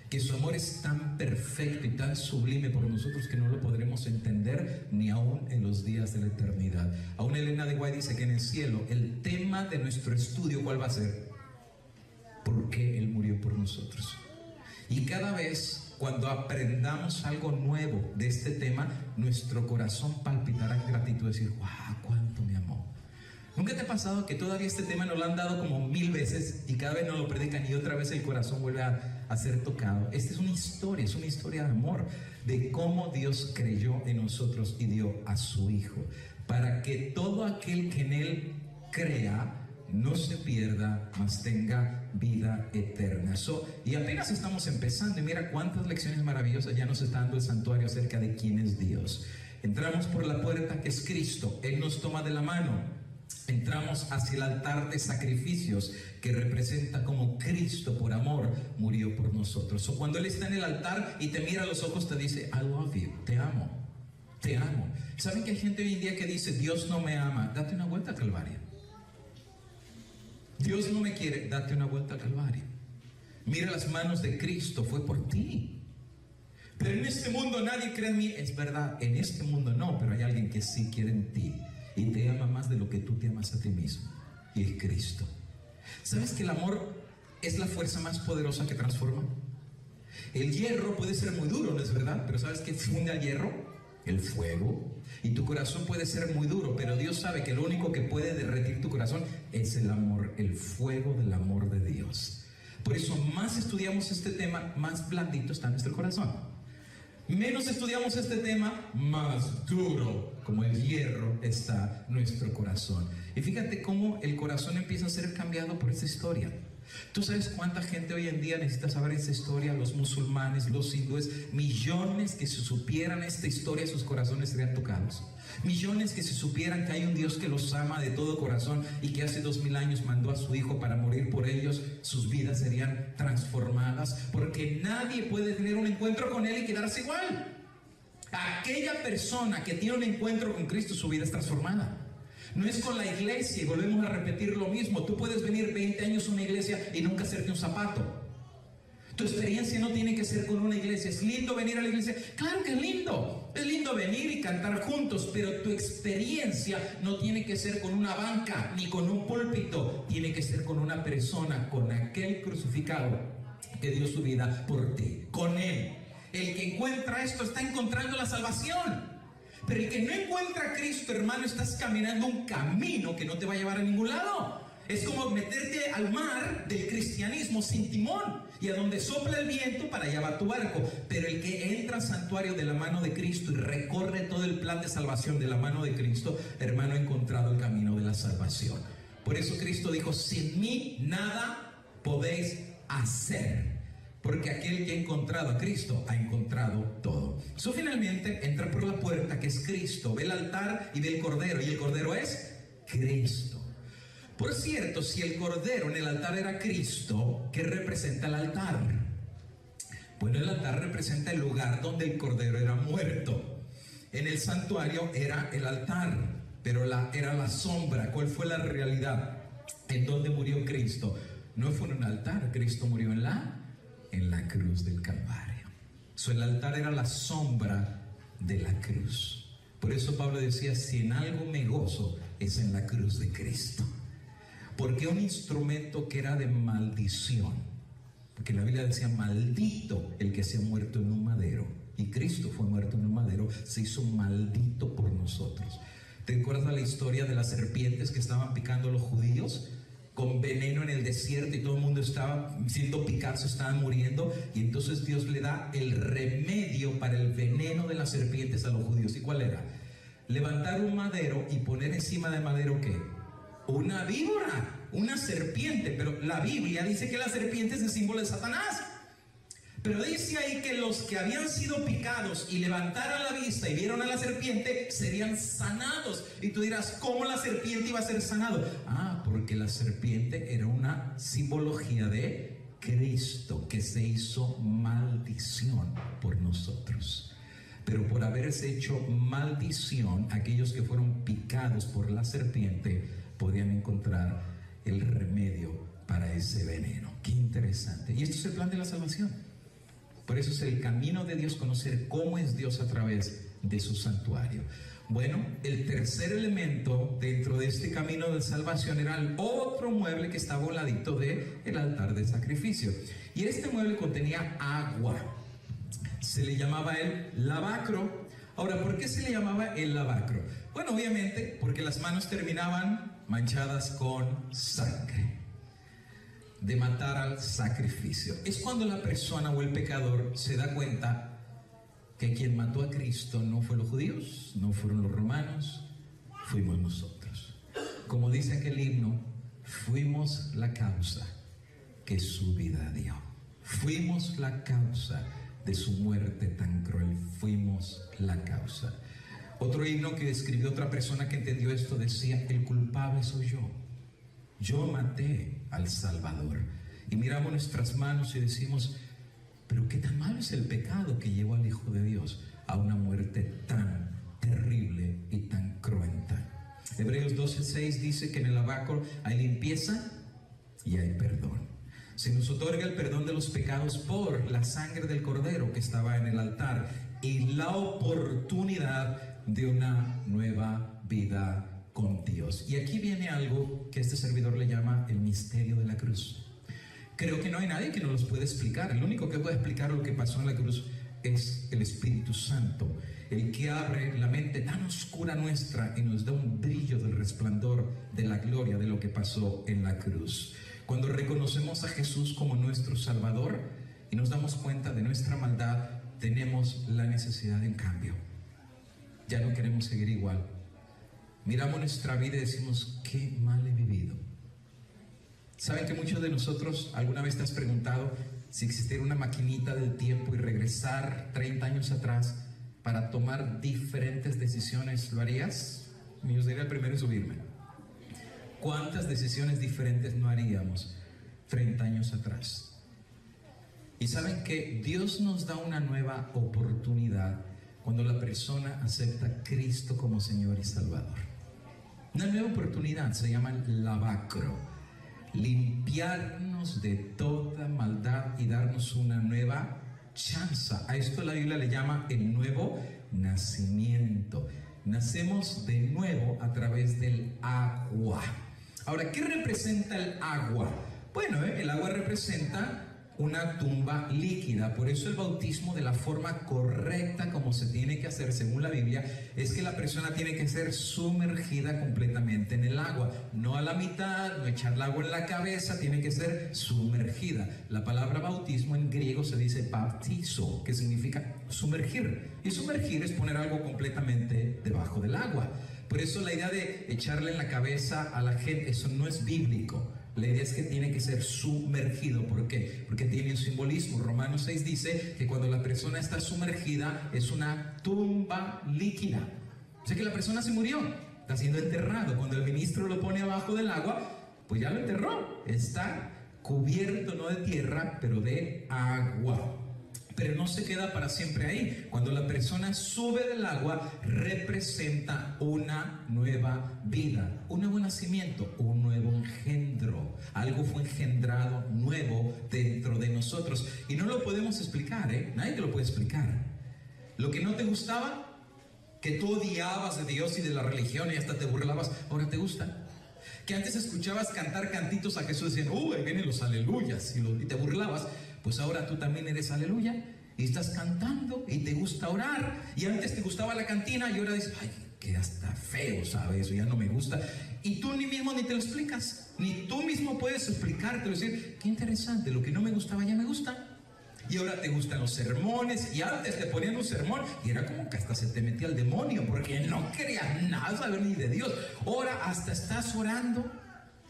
que su amor es tan perfecto y tan sublime por nosotros que no lo podremos entender ni aún en los días de la eternidad. Aún Elena de White dice que en el cielo el tema de nuestro estudio, ¿cuál va a ser? ¿Por qué Él murió por nosotros? Y cada vez cuando aprendamos algo nuevo de este tema, nuestro corazón palpitará en gratitud, decir: ¡wow! ¡Cuánto me amó! ¿Nunca te ha pasado que todavía este tema nos lo han dado como 1000 veces y cada vez nos lo predican y otra vez el corazón vuelve a ser tocado? Esta es una historia de amor, de cómo Dios creyó en nosotros y dio a su Hijo, para que todo aquel que en Él crea no se pierda, mas tenga vida eterna. Y apenas estamos empezando, y mira cuántas lecciones maravillosas ya nos está dando el santuario acerca de quién es Dios. Entramos por la puerta que es Cristo, Él nos toma de la mano. Entramos hacia el altar de sacrificios que representa como Cristo por amor murió por nosotros. Cuando Él está en el altar y te mira a los ojos, te dice: I love you, te amo, te amo. ¿Saben que hay gente hoy en día que dice: Dios no me ama? Date una vuelta al Calvario. Dios no me quiere, date una vuelta al Calvario. Mira las manos de Cristo, fue por ti. Pero en este mundo nadie cree en mí. Es verdad, en este mundo no, pero hay alguien que sí quiere en ti y te ama más de lo que tú te amas a ti mismo, y es Cristo. ¿Sabes que el amor es la fuerza más poderosa que transforma? El hierro puede ser muy duro, ¿no es verdad? Pero ¿sabes qué funde al hierro? El fuego. Y tu corazón puede ser muy duro, pero Dios sabe que lo único que puede derretir tu corazón es el amor, el fuego del amor de Dios. Por eso más estudiamos este tema, más blandito está nuestro corazón. Menos estudiamos este tema, más duro como el hierro está nuestro corazón. Y fíjate cómo el corazón empieza a ser cambiado por esta historia. ¿Tú sabes cuánta gente hoy en día necesita saber esta historia? Los musulmanes, los hindúes, millones que si supieran esta historia, sus corazones serían tocados. Millones que si supieran que hay un Dios que los ama de todo corazón y que hace 2000 años mandó a su Hijo para morir por ellos, sus vidas serían transformadas, porque nadie puede tener un encuentro con Él y quedarse igual. Aquella persona que tiene un encuentro con Cristo, su vida es transformada. No es con la iglesia, y volvemos a repetir lo mismo. Tú puedes venir 20 años a una iglesia y nunca hacerte un zapato. Tu experiencia no tiene que ser con una iglesia. ¿Es lindo venir a la iglesia? Claro que es lindo. Es lindo venir y cantar juntos, pero tu experiencia no tiene que ser con una banca ni con un púlpito. Tiene que ser con una persona, con aquel crucificado que dio su vida por ti. Con Él. El que encuentra esto está encontrando la salvación. Pero el que no encuentra a Cristo, hermano, estás caminando un camino que no te va a llevar a ningún lado. Es como meterte al mar del cristianismo sin timón, y a donde sopla el viento, para allá va tu barco. Pero el que entra al santuario de la mano de Cristo y recorre todo el plan de salvación de la mano de Cristo, hermano, ha encontrado el camino de la salvación. Por eso Cristo dijo: sin mí nada podéis hacer. Porque aquel que ha encontrado a Cristo ha encontrado todo. Finalmente entra por la puerta, que es Cristo, ve el altar y ve el cordero, y el cordero es Cristo. Por cierto, si el cordero en el altar era Cristo, ¿qué representa el altar? Bueno, el altar representa el lugar donde el cordero era muerto. En el santuario era el altar, pero era la sombra. ¿Cuál fue la realidad? ¿En dónde murió Cristo? No fue en un altar, Cristo murió en la cruz del Calvario. El altar era la sombra de la cruz. Por eso Pablo decía: si en algo me gozo, es en la cruz de Cristo. Porque un instrumento que era de maldición, porque la Biblia decía: maldito el que se ha muerto en un madero. Y Cristo fue muerto en un madero, se hizo maldito por nosotros. ¿Te acuerdas de la historia de las serpientes que estaban picando a los judíos con veneno en el desierto, y todo el mundo estaba siendo picado, se estaban muriendo? Y entonces Dios le da el remedio para el veneno de las serpientes a los judíos. ¿Y cuál era? Levantar un madero y poner encima del madero, ¿qué? Una víbora, una serpiente. Pero la Biblia dice que la serpiente es el símbolo de Satanás. Pero dice ahí que los que habían sido picados y levantaran la vista y vieron a la serpiente serían sanados. Y tú dirás: ¿cómo la serpiente iba a ser sanado? Porque la serpiente era una simbología de Cristo, que se hizo maldición por nosotros. Pero por haberse hecho maldición, aquellos que fueron picados por la serpiente podían encontrar el remedio para ese veneno. Qué interesante. Y esto es el plan de la salvación. Por eso es el camino de Dios, conocer cómo es Dios a través de su santuario. Bueno, el tercer elemento dentro de este camino de salvación era el otro mueble que estaba al ladito del altar de sacrificio. Y este mueble contenía agua. Se le llamaba el lavacro. Ahora, ¿por qué se le llamaba el lavacro? Bueno, obviamente porque las manos terminaban manchadas con sangre, de matar al sacrificio. Es cuando la persona o el pecador se da cuenta que quien mató a Cristo no fue los judíos, no fueron los romanos, fuimos nosotros. Como dice aquel himno: fuimos la causa que su vida dio. Fuimos la causa de su muerte tan cruel. Fuimos la causa. Otro himno que escribió otra persona que entendió esto decía: el culpable soy yo. Yo maté al Salvador. Y miramos nuestras manos y decimos: pero qué tan malo es el pecado que llevó al Hijo de Dios a una muerte tan terrible y tan cruenta. Hebreos 12:6 dice que en el lavacro hay limpieza y hay perdón. Se nos otorga el perdón de los pecados por la sangre del cordero que estaba en el altar, y la oportunidad de una nueva vida con Dios. Y aquí viene algo que este servidor le llama el misterio de la cruz. Creo que no hay nadie que nos los pueda explicar. El único que puede explicar lo que pasó en la cruz es el Espíritu Santo, el que abre la mente tan oscura nuestra y nos da un brillo del resplandor de la gloria de lo que pasó en la cruz. Cuando reconocemos a Jesús como nuestro Salvador y nos damos cuenta de nuestra maldad, tenemos la necesidad de un cambio. Ya no queremos seguir igual. Miramos nuestra vida y decimos: qué mal he vivido. ¿Saben que muchos de nosotros, alguna vez te has preguntado si existiera una maquinita del tiempo y regresar 30 años atrás para tomar diferentes decisiones, lo harías? Yo sería el primero en subirme. ¿Cuántas decisiones diferentes no haríamos 30 años atrás? Y saben que Dios nos da una nueva oportunidad cuando la persona acepta a Cristo como Señor y Salvador. Una nueva oportunidad se llama lavacro. Limpiarnos de toda maldad y darnos una nueva chance. A esto la Biblia le llama el nuevo nacimiento. Nacemos de nuevo a través del agua. Ahora, ¿qué representa el agua? Bueno, el agua representa una tumba líquida. Por eso el bautismo, de la forma correcta como se tiene que hacer según la Biblia, es que la persona tiene que ser sumergida completamente en el agua, no a la mitad, no echar el agua en la cabeza, tiene que ser sumergida. La palabra bautismo en griego se dice baptizo, que significa sumergir, y sumergir es poner algo completamente debajo del agua. Por eso la idea de echarle en la cabeza a la gente, eso no es bíblico. La idea es que tiene que ser sumergido. ¿Por qué? Porque tiene un simbolismo. Romanos 6 dice que cuando la persona está sumergida es una tumba líquida. O sea que la persona se murió, está siendo enterrado. Cuando el ministro lo pone abajo del agua, pues ya lo enterró. Está cubierto no de tierra, pero de agua. Pero no se queda para siempre ahí. Cuando la persona sube del agua, representa una nueva vida, un nuevo nacimiento, un nuevo engendro. Algo fue engendrado nuevo dentro de nosotros. Y no lo podemos explicar, nadie te lo puede explicar. Lo que no te gustaba, que tú odiabas de Dios y de la religión y hasta te burlabas, ahora te gusta. Que antes escuchabas cantar cantitos a Jesús, decían, ahí vienen los aleluyas, y te burlabas. Pues ahora tú también eres aleluya y estás cantando y te gusta orar. Y antes te gustaba la cantina y ahora dices, ay, que hasta feo, ¿sabes? Eso ya no me gusta. Y tú ni mismo ni te lo explicas, ni tú mismo puedes explicártelo, decir, qué interesante, lo que no me gustaba ya me gusta. Y ahora te gustan los sermones, y antes te ponían un sermón y era como que hasta se te metía el demonio porque no querías nada saber ni de Dios. Ahora hasta estás orando,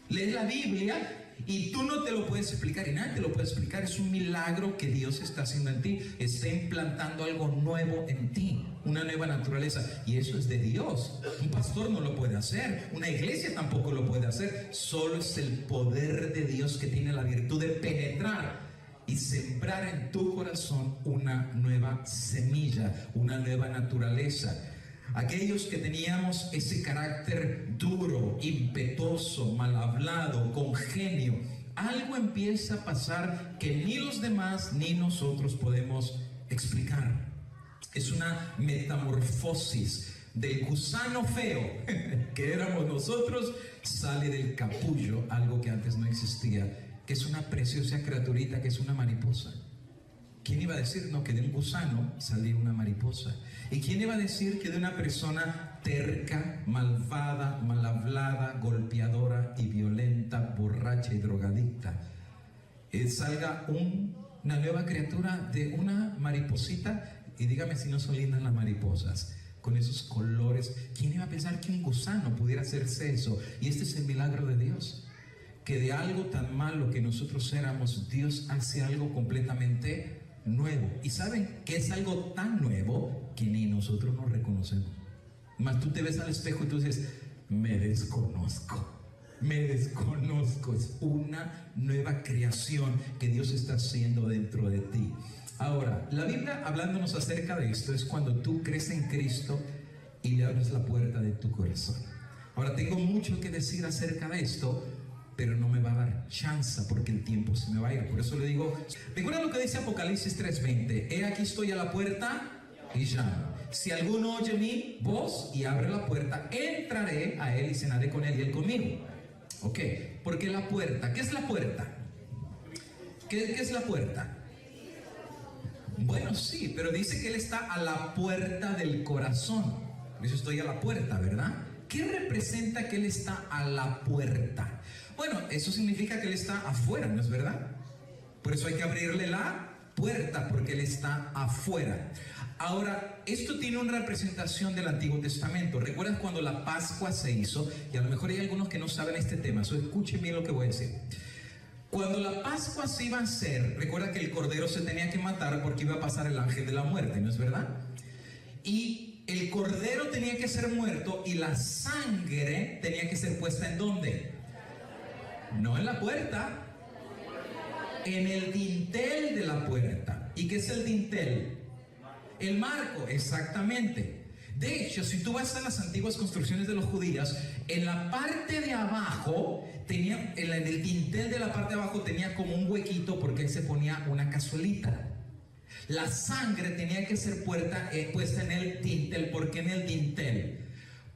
lees la Biblia y tú no te lo puedes explicar y nadie te lo puede explicar. Es un milagro que Dios está haciendo en ti, está implantando algo nuevo en ti, una nueva naturaleza, y eso es de Dios. Un pastor no lo puede hacer, una iglesia tampoco lo puede hacer. Solo es el poder de Dios que tiene la virtud de penetrar y sembrar en tu corazón una nueva semilla, una nueva naturaleza. Aquellos que teníamos ese carácter duro, impetuoso, mal hablado, con genio, algo empieza a pasar que ni los demás ni nosotros podemos explicar. Es una metamorfosis del gusano feo que éramos nosotros, sale del capullo, algo que antes no existía, que es una preciosa criaturita, que es una mariposa. ¿Quién iba a decir, no, que de un gusano salió una mariposa? ¿Y quién iba a decir que de una persona terca, malvada, mal hablada, golpeadora y violenta, borracha y drogadicta, salga una nueva criatura de una mariposita? Y dígame si no son lindas las mariposas, con esos colores. ¿Quién iba a pensar que un gusano pudiera hacerse eso? Y este es el milagro de Dios, que de algo tan malo que nosotros éramos, Dios hace algo completamente nuevo. Y saben que es algo tan nuevo que ni nosotros nos reconocemos. Más tú te ves al espejo y tú dices, me desconozco. Es una nueva creación que Dios está haciendo dentro de ti. Ahora, la Biblia hablándonos acerca de esto es cuando tú crees en Cristo y le abres la puerta de tu corazón. Ahora, tengo mucho que decir acerca de esto, pero no me va a dar chance porque el tiempo se me va a ir. Por eso le digo, recuerda lo que dice Apocalipsis 3:20, he aquí estoy a la puerta y llamo. Si alguno oye mi voz y abre la puerta, entraré a él y cenaré con él y él conmigo. Ok, porque la puerta, ¿qué es la puerta? ¿Qué es la puerta? Bueno, sí, pero dice que él está a la puerta del corazón. Por eso estoy a la puerta, ¿verdad? ¿Qué representa que él está a la puerta? Bueno, eso significa que él está afuera, ¿no es verdad? Por eso hay que abrirle la puerta, porque él está afuera. Ahora, esto tiene una representación del Antiguo Testamento. ¿Recuerdas cuando la Pascua se hizo? Y a lo mejor hay algunos que no saben este tema, escuchen bien lo que voy a decir. Cuando la Pascua se iba a hacer, recuerda que el cordero se tenía que matar porque iba a pasar el ángel de la muerte, ¿no es verdad? Y el cordero tenía que ser muerto y la sangre tenía que ser puesta ¿en dónde? No en la puerta, en el dintel de la puerta. ¿Y qué es el dintel? El marco, exactamente. De hecho, si tú vas a las antiguas construcciones de los judíos, en la parte de abajo, en el dintel de la parte de abajo tenía como un huequito porque ahí se ponía una cazuelita. La sangre tenía que ser puesta en el dintel. ¿Por qué en el dintel?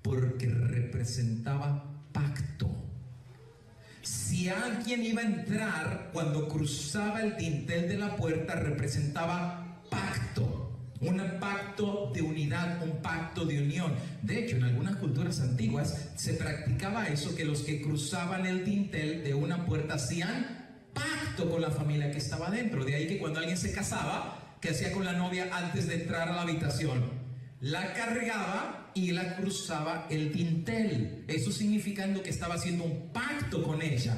Porque representaba pacto. Si alguien iba a entrar, cuando cruzaba el dintel de la puerta, representaba pacto. Un pacto de unidad, un pacto de unión. De hecho, en algunas culturas antiguas se practicaba eso, que los que cruzaban el dintel de una puerta hacían pacto con la familia que estaba dentro. De ahí que cuando alguien se casaba, ¿qué hacía con la novia antes de entrar a la habitación? La cargaba y la cruzaba el dintel. Eso significando que estaba haciendo un pacto con ella.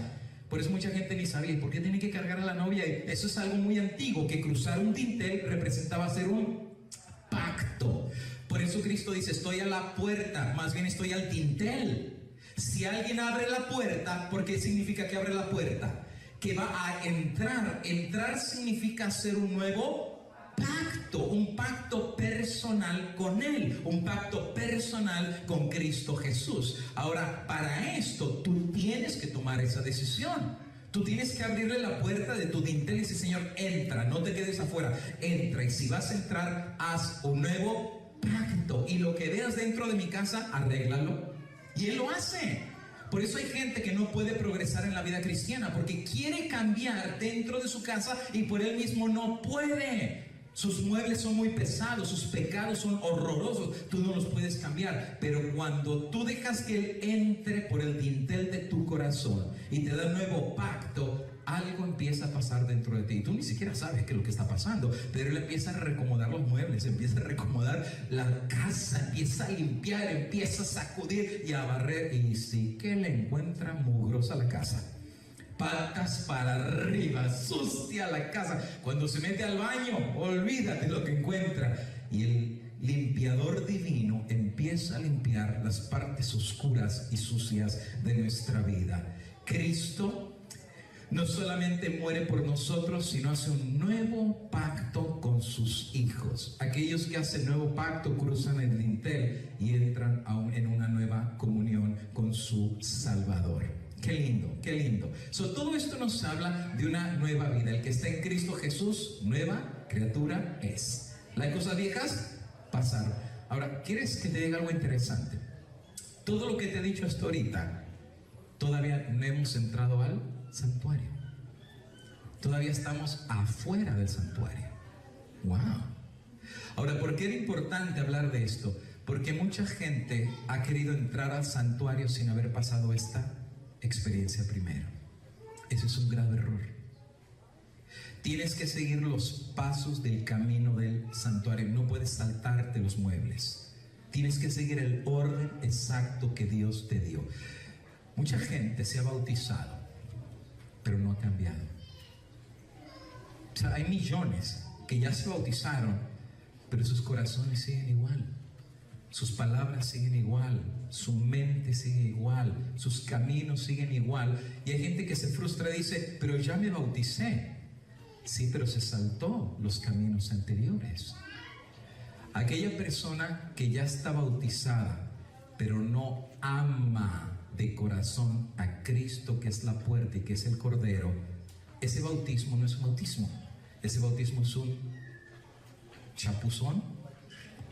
Por eso mucha gente ni sabía, ¿por qué tiene que cargar a la novia? Eso es algo muy antiguo, que cruzar un dintel representaba hacer un pacto. Por eso Cristo dice, estoy a la puerta, más bien estoy al dintel. Si alguien abre la puerta, ¿por qué significa que abre la puerta? Que va a entrar. Entrar significa hacer un nuevo pacto, un pacto personal con Él, un pacto personal con Cristo Jesús. Ahora, para esto, tú tienes que tomar esa decisión. Tú tienes que abrirle la puerta de tu dintel y decir, Señor, entra, no te quedes afuera, entra. Y si vas a entrar, haz un nuevo pacto. Y lo que veas dentro de mi casa, arréglalo. Y Él lo hace. Por eso hay gente que no puede progresar en la vida cristiana, porque quiere cambiar dentro de su casa y por él mismo no puede. Sus muebles son muy pesados, sus pecados son horrorosos, tú no los puedes cambiar. Pero cuando tú dejas que Él entre por el dintel de tu corazón y te da un nuevo pacto, algo empieza a pasar dentro de ti. Y tú ni siquiera sabes qué es lo que está pasando, pero Él empieza a reacomodar los muebles, empieza a reacomodar la casa, empieza a limpiar, empieza a sacudir y a barrer. Y sí que le encuentra mugrosa la casa, patas para arriba, sucia la casa. Cuando se mete al baño, olvídate lo que encuentra. Y el limpiador divino empieza a limpiar las partes oscuras y sucias de nuestra vida. Cristo no solamente muere por nosotros, sino hace un nuevo pacto con sus hijos. Aquellos que hacen nuevo pacto cruzan el dintel y entran en una nueva comunión con su Salvador. Qué lindo, qué lindo. Todo esto nos habla de una nueva vida. El que está en Cristo Jesús, nueva criatura es. Las cosas viejas pasaron. Ahora, ¿quieres que te diga algo interesante? Todo lo que te he dicho hasta ahorita, todavía no hemos entrado al santuario. Todavía estamos afuera del santuario. Wow. Ahora, ¿por qué era importante hablar de esto? Porque mucha gente ha querido entrar al santuario sin haber pasado esta experiencia primero. Ese es un grave error. Tienes que seguir los pasos del camino del santuario. No puedes saltarte los muebles. Tienes que seguir el orden exacto que Dios te dio. Mucha gente se ha bautizado, pero no ha cambiado. O sea, hay millones que ya se bautizaron, pero sus corazones siguen igual, sus palabras siguen igual, su mente sigue igual, sus caminos siguen igual. Y hay gente que se frustra y dice, pero ya me bauticé. Sí, pero se saltó los caminos anteriores. Aquella persona que ya está bautizada, pero no ama de corazón a Cristo, que es la puerta y que es el Cordero, ese bautismo no es un bautismo. Ese bautismo es un chapuzón,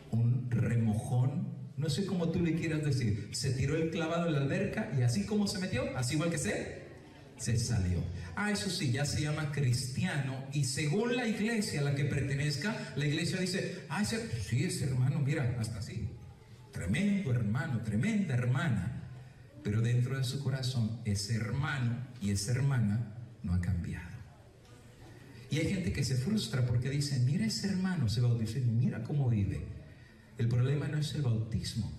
un remojón, no sé cómo tú le quieras decir. Se tiró el clavado en la alberca y así como se metió, así igual que se salió. Eso sí, ya se llama cristiano, y según la iglesia a la que pertenezca, la iglesia dice, sí, ese hermano, mira, hasta así, tremendo hermano, tremenda hermana. Pero dentro de su corazón, ese hermano y esa hermana no ha cambiado. Y hay gente que se frustra porque dice, mira, ese hermano se bautizó y mira cómo vive. El problema no es el bautismo.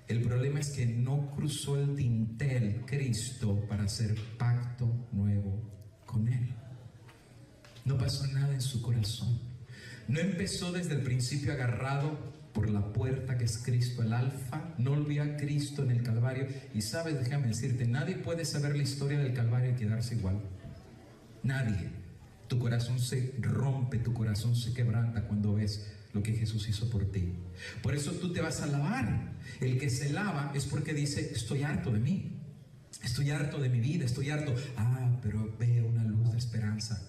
El problema es que no cruzó el dintel Cristo para hacer pacto nuevo con Él. No pasó nada en su corazón. No empezó desde el principio agarrado por la puerta que es Cristo, el Alfa. No vio a Cristo en el Calvario. Y sabes, déjame decirte, nadie puede saber la historia del Calvario y quedarse igual. Nadie. Tu corazón se rompe, tu corazón se quebranta cuando ves lo que Jesús hizo por ti. Por eso tú te vas a lavar. El que se lava es porque dice, estoy harto de mí, estoy harto de mi vida, estoy harto. Pero veo una luz de esperanza.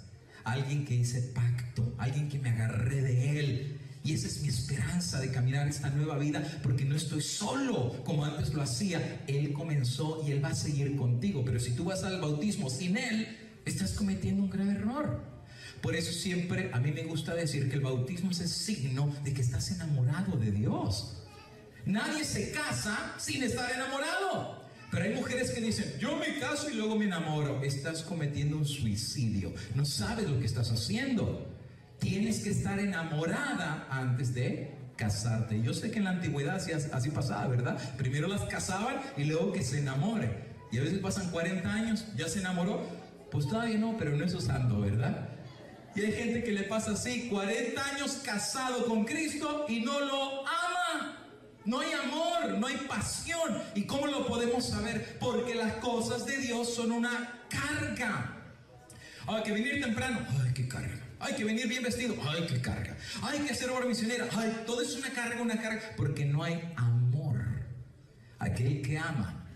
Alguien que hice pacto, alguien que me agarré de Él Y esa es mi esperanza de caminar esta nueva vida, porque no estoy solo como antes lo hacía. Él comenzó y Él va a seguir contigo. Pero si tú vas al bautismo sin Él, estás cometiendo un grave error. Por eso siempre a mí me gusta decir que el bautismo es el signo de que estás enamorado de Dios. Nadie se casa sin estar enamorado. Pero hay mujeres que dicen, yo me caso y luego me enamoro. Estás cometiendo un suicidio. No sabes lo que estás haciendo. Tienes que estar enamorada antes de casarte. Yo sé que en la antigüedad así pasaba, ¿verdad? Primero las casaban y luego que se enamoren. Y a veces pasan 40 años, ¿ya se enamoró? Pues todavía no, pero no es usando, ¿verdad? Y hay gente que le pasa así, 40 años casado con Cristo y no lo ama. No hay amor, no hay pasión. ¿Y cómo lo podemos saber? Porque las cosas de Dios son una carga. Hay que venir temprano, ¡ay, qué carga! Hay que venir bien vestido, ¡ay, qué carga! Hay que hacer obra misionera, ¡ay! Todo es una carga, porque no hay amor. Aquel que ama,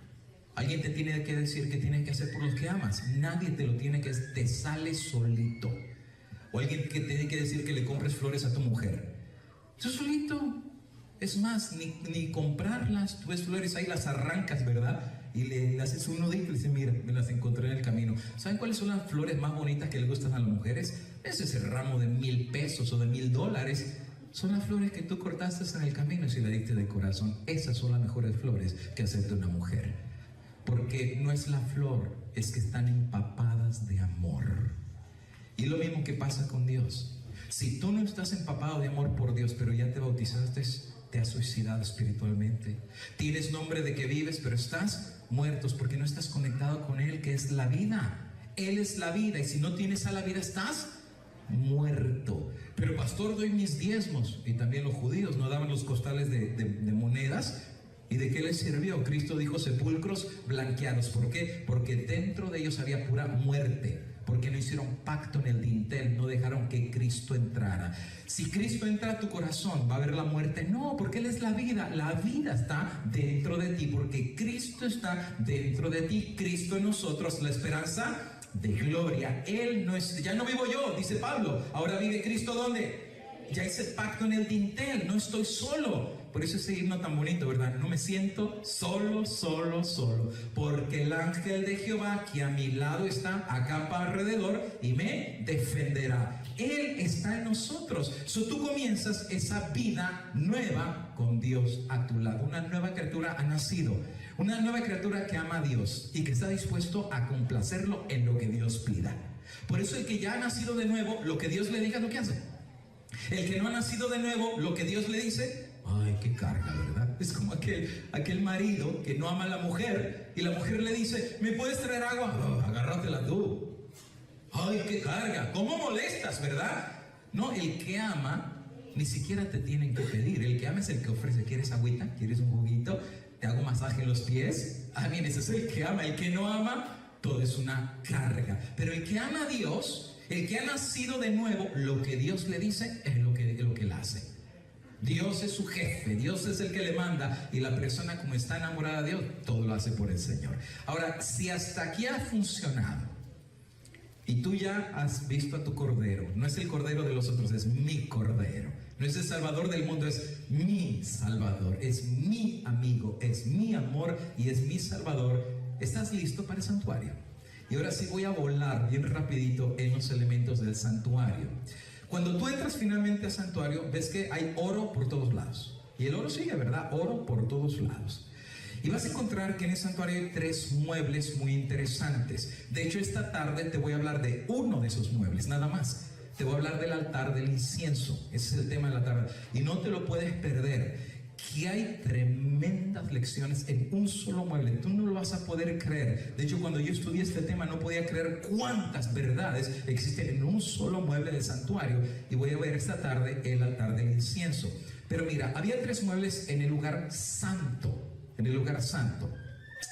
alguien te tiene que decir qué tienes que hacer por los que amas. Nadie te lo tiene que decir, te sale solito. O alguien que te tiene que decir que le compres flores a tu mujer. Eso solito. Es más, ni comprarlas. Tú ves flores ahí, las arrancas, ¿verdad? Y le haces un nudito y dices, mira, me las encontré en el camino. ¿Saben cuáles son las flores más bonitas que le gustan a las mujeres? Ese es el ramo de $1,000 o de $1,000. Son las flores que tú cortaste en el camino y si le diste de corazón. Esas son las mejores flores que acepta una mujer. Porque no es la flor, es que están empapadas de amor. Y lo mismo que pasa con Dios. Si tú no estás empapado de amor por Dios, pero ya te bautizaste, te has suicidado espiritualmente. Tienes nombre de que vives, pero estás muertos porque no estás conectado con Él, que es la vida. Él es la vida, y si no tienes a la vida, estás muerto. Pero pastor, doy mis diezmos. Y también los judíos no daban los costales de monedas. ¿Y de qué les sirvió? Cristo dijo sepulcros blanqueados. ¿Por qué? Porque dentro de ellos había pura muerte. Porque no hicieron pacto en el dintel, no dejaron que Cristo entrara. Si Cristo entra a tu corazón, ¿va a haber la muerte? No, porque Él es la vida. La vida está dentro de ti, porque Cristo está dentro de ti. Cristo en nosotros, la esperanza de gloria. Él no es, ya no vivo yo, dice Pablo. Ahora vive Cristo, ¿dónde? Ya hice pacto en el dintel, no estoy solo. Por eso ese himno tan bonito, ¿verdad? No me siento solo, porque el ángel de Jehová que a mi lado está, acampa alrededor y me defenderá. Él está en nosotros. Tú comienzas esa vida nueva con Dios a tu lado. Una nueva criatura ha nacido. Una nueva criatura que ama a Dios y que está dispuesto a complacerlo en lo que Dios pida. Por eso el que ya ha nacido de nuevo, lo que Dios le diga es lo que hace. El que no ha nacido de nuevo, lo que Dios le dice, ay, qué carga, ¿verdad? Es como aquel marido que no ama a la mujer y la mujer le dice, ¿me puedes traer agua? Oh, agárratela tú. Ay, qué carga, ¿cómo molestas, verdad? No, el que ama ni siquiera te tienen que pedir. El que ama es el que ofrece. ¿Quieres agüita? ¿Quieres un juguito? ¿Te hago masaje en los pies? Ah, bien, ese es el que ama. El que no ama, todo es una carga. Pero el que ama a Dios, el que ha nacido de nuevo, lo que Dios le dice es lo que él hace. Dios es su jefe, Dios es el que le manda, y la persona, como está enamorada de Dios, todo lo hace por el Señor. Ahora, si hasta aquí ha funcionado y tú ya has visto a tu cordero, no es el cordero de los otros, es mi cordero, no es el salvador del mundo, es mi salvador, es mi amigo, es mi amor y es mi salvador. ¿Estás listo para el santuario? Y ahora sí voy a volar bien rapidito en los elementos del santuario. Cuando tú entras finalmente al santuario, ves que hay oro por todos lados. Y el oro sigue, ¿verdad? Oro por todos lados. Y vas a encontrar que en el santuario hay 3 muebles muy interesantes. De hecho, esta tarde te voy a hablar de uno de esos muebles, nada más. Te voy a hablar del altar del incienso. Ese es el tema de la tarde. Y no te lo puedes perder. Que hay tremendas lecciones en un solo mueble. Tú no lo vas a poder creer. De hecho, cuando yo estudié este tema no podía creer cuántas verdades existen en un solo mueble del santuario. Y voy a ver esta tarde el altar del incienso. Pero mira, había 3 muebles en el lugar santo. En el lugar santo.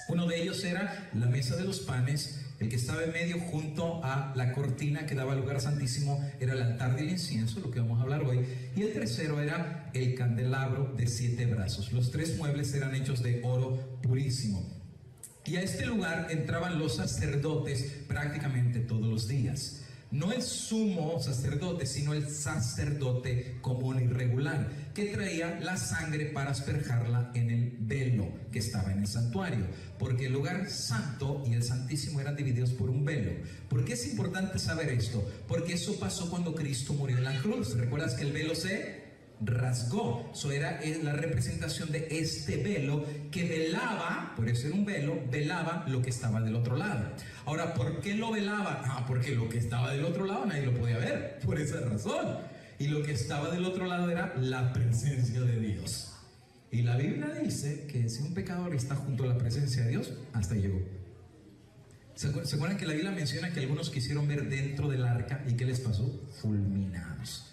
Uno de ellos era la mesa de los panes. El que estaba en medio junto a la cortina que daba al lugar santísimo era el altar del incienso, lo que vamos a hablar hoy. Y el tercero era el candelabro de 7 brazos. Los 3 muebles eran hechos de oro purísimo. Y a este lugar entraban los sacerdotes prácticamente todos los días. No el sumo sacerdote, sino el sacerdote común y regular, que traía la sangre para asperjarla en el velo que estaba en el santuario, porque el lugar santo y el santísimo eran divididos por un velo. ¿Por qué es importante saber esto? Porque eso pasó cuando Cristo murió en la cruz. ¿Recuerdas que el velo se rasgó? Eso era la representación de este velo que velaba, por eso era un velo, velaba lo que estaba del otro lado. Ahora, ¿por qué lo velaba? Porque lo que estaba del otro lado nadie lo podía ver, por esa razón. Y lo que estaba del otro lado era la presencia de Dios. Y la Biblia dice que si un pecador está junto a la presencia de Dios, hasta llegó. ¿Se acuerdan que la Biblia menciona que algunos quisieron ver dentro del arca y qué les pasó? Fulminados.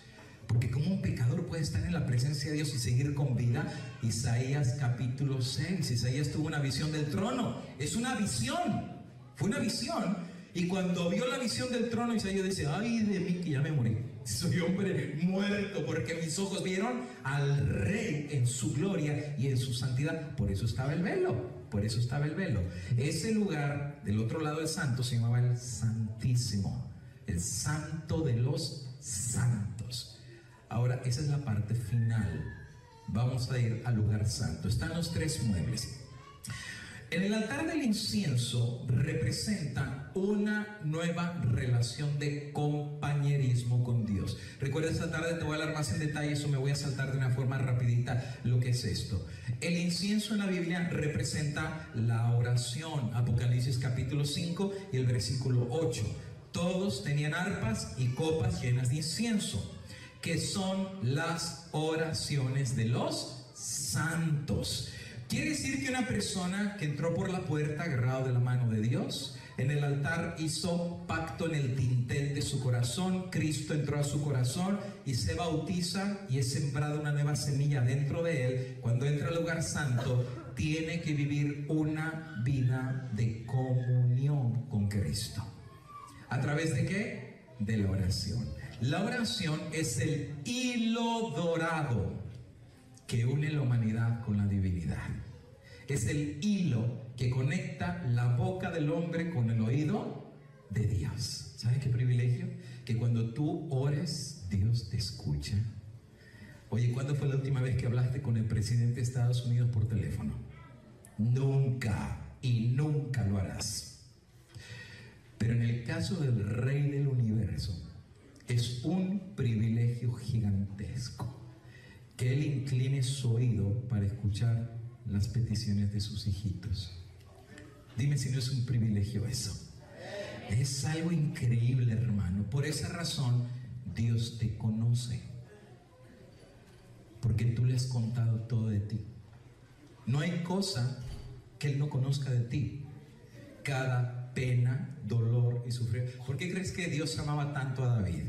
Porque como un pecador puede estar en la presencia de Dios y seguir con vida. Isaías capítulo 6. Isaías tuvo una visión del trono. Es una visión. Fue una visión. Y cuando vio la visión del trono, Isaías dice: ay de mí que ya me morí. Soy hombre muerto, porque mis ojos vieron al Rey en su gloria y en su santidad. Por eso estaba el velo. Por eso estaba el velo. Ese lugar del otro lado del santo se llamaba el Santísimo. El Santo de los Santos. Ahora, esa es la parte final. Vamos a ir al lugar santo. Están los tres muebles. En el altar del incienso representa una nueva relación de compañerismo con Dios. Recuerda, esta tarde te voy a hablar más en detalle, eso me voy a saltar de una forma rapidita lo que es esto. El incienso en la Biblia representa la oración. Apocalipsis capítulo 5 y el versículo 8. Todos tenían arpas y copas llenas de incienso, que son las oraciones de los santos. Quiere decir que una persona que entró por la puerta agarrado de la mano de Dios, en el altar hizo pacto en el dintel de su corazón. Cristo entró a su corazón y se bautiza, y es sembrada una nueva semilla dentro de él. Cuando entra al lugar santo, tiene que vivir una vida de comunión con Cristo. ¿A través de qué? De la oración. La oración es el hilo dorado que une la humanidad con la divinidad. Es el hilo que conecta la boca del hombre con el oído de Dios. ¿Sabes qué privilegio? Que cuando tú ores, Dios te escucha. Oye, ¿cuándo fue la última vez que hablaste con el presidente de Estados Unidos por teléfono? Nunca, y nunca lo harás. Pero en el caso del Rey del Universo, es un privilegio gigantesco que Él incline su oído para escuchar las peticiones de sus hijitos. Dime si no es un privilegio eso. Es algo increíble, hermano. Por esa razón, Dios te conoce, porque tú le has contado todo de ti. No hay cosa que Él no conozca de ti. Cada pena, dolor y sufrimiento. ¿Por qué crees que Dios amaba tanto a David?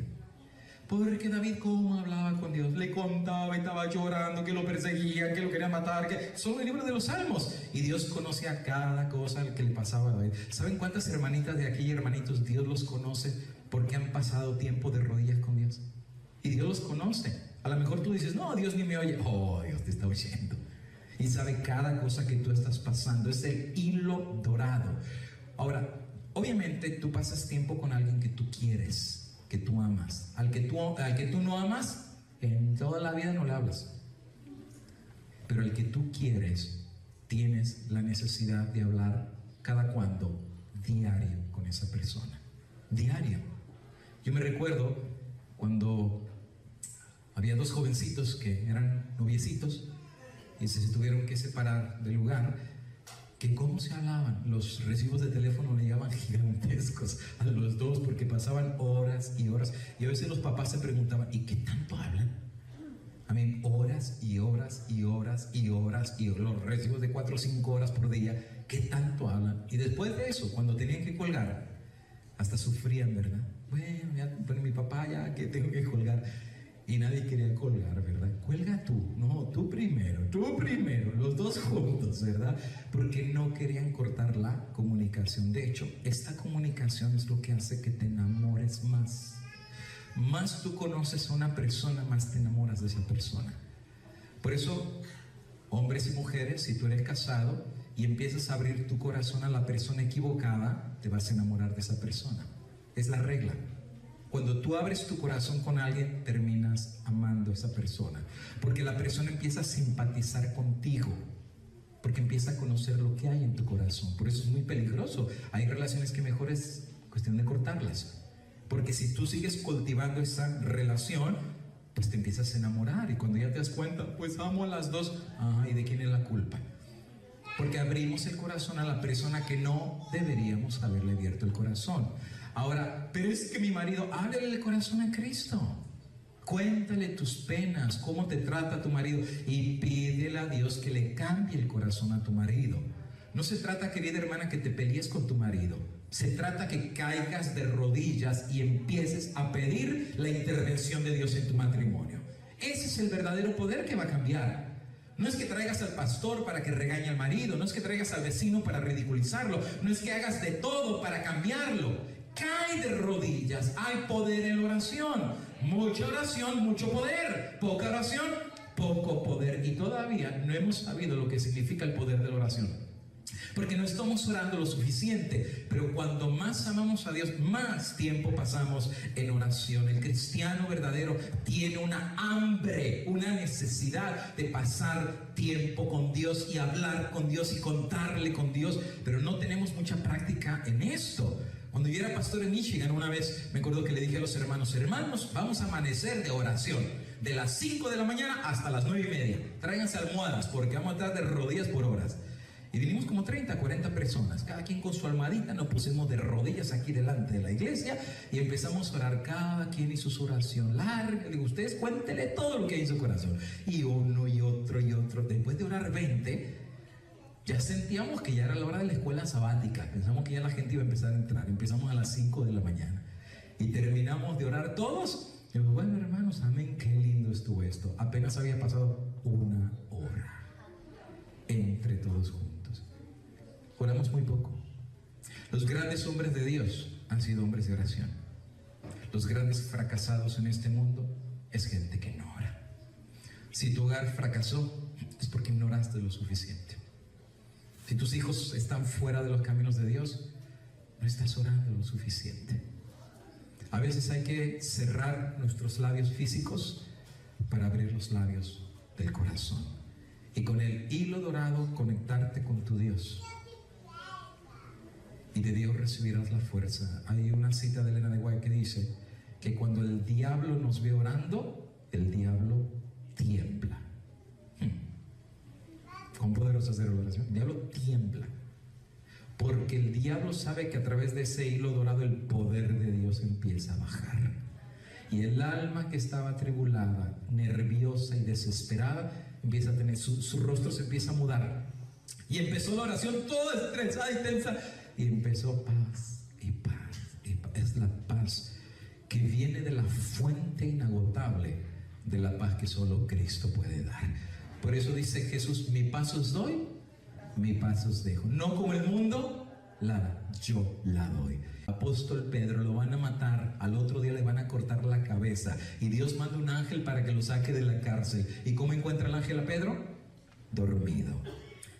Porque David, ¿cómo hablaba con Dios? Le contaba y estaba llorando, que lo perseguían, que lo querían matar, que son el libro de los Salmos. Y Dios conocía cada cosa que le pasaba a David. ¿Saben cuántas hermanitas de aquí y hermanitos Dios los conoce porque han pasado tiempo de rodillas con Dios? Y Dios los conoce. A lo mejor tú dices: no, Dios ni me oye. Oh, Dios te está oyendo. Y sabe cada cosa que tú estás pasando. Es el hilo dorado. Ahora, obviamente tú pasas tiempo con alguien que tú quieres, que tú amas. Al que tú no amas, en toda la vida no le hablas. Pero al que tú quieres, tienes la necesidad de hablar cada cuando, diario, con esa persona. Diario. Yo me recuerdo cuando había dos jovencitos que eran noviecitos y se tuvieron que separar del lugar, que cómo se hablaban. Los recibos de teléfono le llamaban gigantescos a los dos, porque pasaban horas y horas, y a veces los papás se preguntaban: ¿y qué tanto hablan? A mí, horas y horas y horas y horas, y los recibos de 4 o 5 horas por día, ¿qué tanto hablan? Y después de eso, cuando tenían que colgar, hasta sufrían, ¿verdad? Bueno, mi papá ya que tengo que colgar. Y nadie quería colgar, ¿verdad? Cuelga tú. No, tú primero, los dos juntos, ¿verdad? Porque no querían cortar la comunicación. De hecho, esta comunicación es lo que hace que te enamores más. Más tú conoces a una persona, más te enamoras de esa persona. Por eso, hombres y mujeres, si tú eres casado y empiezas a abrir tu corazón a la persona equivocada, te vas a enamorar de esa persona. Es la regla. Cuando tú abres tu corazón con alguien, terminas amando a esa persona, porque la persona empieza a simpatizar contigo, porque empieza a conocer lo que hay en tu corazón. Por eso es muy peligroso. Hay relaciones que mejor es cuestión de cortarlas, porque si tú sigues cultivando esa relación, pues te empiezas a enamorar, y cuando ya te das cuenta, pues amo a las dos. ¿Y de quién es la culpa? Porque abrimos el corazón a la persona que no deberíamos haberle abierto el corazón. Ahora, pero es que mi marido, ábrele el corazón a Cristo. Cuéntale tus penas, cómo te trata tu marido, y pídele a Dios que le cambie el corazón a tu marido. No se trata, querida hermana, que te pelees con tu marido. Se trata que caigas de rodillas y empieces a pedir la intervención de Dios en tu matrimonio. Ese es el verdadero poder que va a cambiar. No es que traigas al pastor para que regañe al marido, no es que traigas al vecino para ridiculizarlo, no es que hagas de todo para cambiarlo. Cae de rodillas. Hay poder en la oración. Mucha oración, mucho poder. Poca oración, poco poder. Y todavía no hemos sabido lo que significa el poder de la oración, porque no estamos orando lo suficiente. Pero cuando más amamos a Dios, más tiempo pasamos en oración. El cristiano verdadero tiene una hambre, una necesidad de pasar tiempo con Dios y hablar con Dios y contarle con Dios, pero no tenemos mucha práctica en esto. Cuando yo era pastor en Michigan, una vez me acuerdo que le dije a los hermanos: hermanos, vamos a amanecer de oración de las 5 de la mañana hasta las 9:30. Tráiganse almohadas porque vamos a estar de rodillas por horas. Y vinimos como 30, 40 personas, cada quien con su almohadita. Nos pusimos de rodillas aquí delante de la iglesia y empezamos a orar. Cada quien hizo su oración larga. Digo, ustedes cuéntenle todo lo que hay en su corazón. Y uno y otro y otro. Después de orar 20, ya sentíamos que ya era la hora de la escuela sabática. Pensamos que ya la gente iba a empezar a entrar. Empezamos a las 5 de la mañana y terminamos de orar todos. Y digo, bueno, hermanos, amén, qué lindo estuvo esto. Apenas había pasado una hora entre todos juntos. Oramos muy poco. Los grandes hombres de Dios han sido hombres de oración. Los grandes fracasados en este mundo es gente que no ora. Si tu hogar fracasó, es porque no oraste lo suficiente. Si tus hijos están fuera de los caminos de Dios, no estás orando lo suficiente. A veces hay que cerrar nuestros labios físicos para abrir los labios del corazón, y con el hilo dorado conectarte con tu Dios, y de Dios recibirás la fuerza. Hay una cita de Elena de White que dice que cuando el diablo nos ve orando, el diablo tiembla. ¿Cuán poderosa es la oración? El diablo tiembla, porque el diablo sabe que a través de ese hilo dorado el poder de Dios empieza a bajar, y el alma que estaba atribulada, nerviosa y desesperada, empieza a tener su rostro se empieza a mudar, y empezó la oración toda estresada y tensa, y empezó paz y paz y paz. Es la paz que viene de la fuente inagotable de la paz que solo Cristo puede dar. Por eso dice Jesús: mi paz os doy, mi paz os dejo. No como el mundo la da, yo la doy. Apóstol Pedro lo van a matar, al otro día le van a cortar la cabeza, y Dios manda un ángel para que lo saque de la cárcel. ¿Y cómo encuentra el ángel a Pedro? Dormido.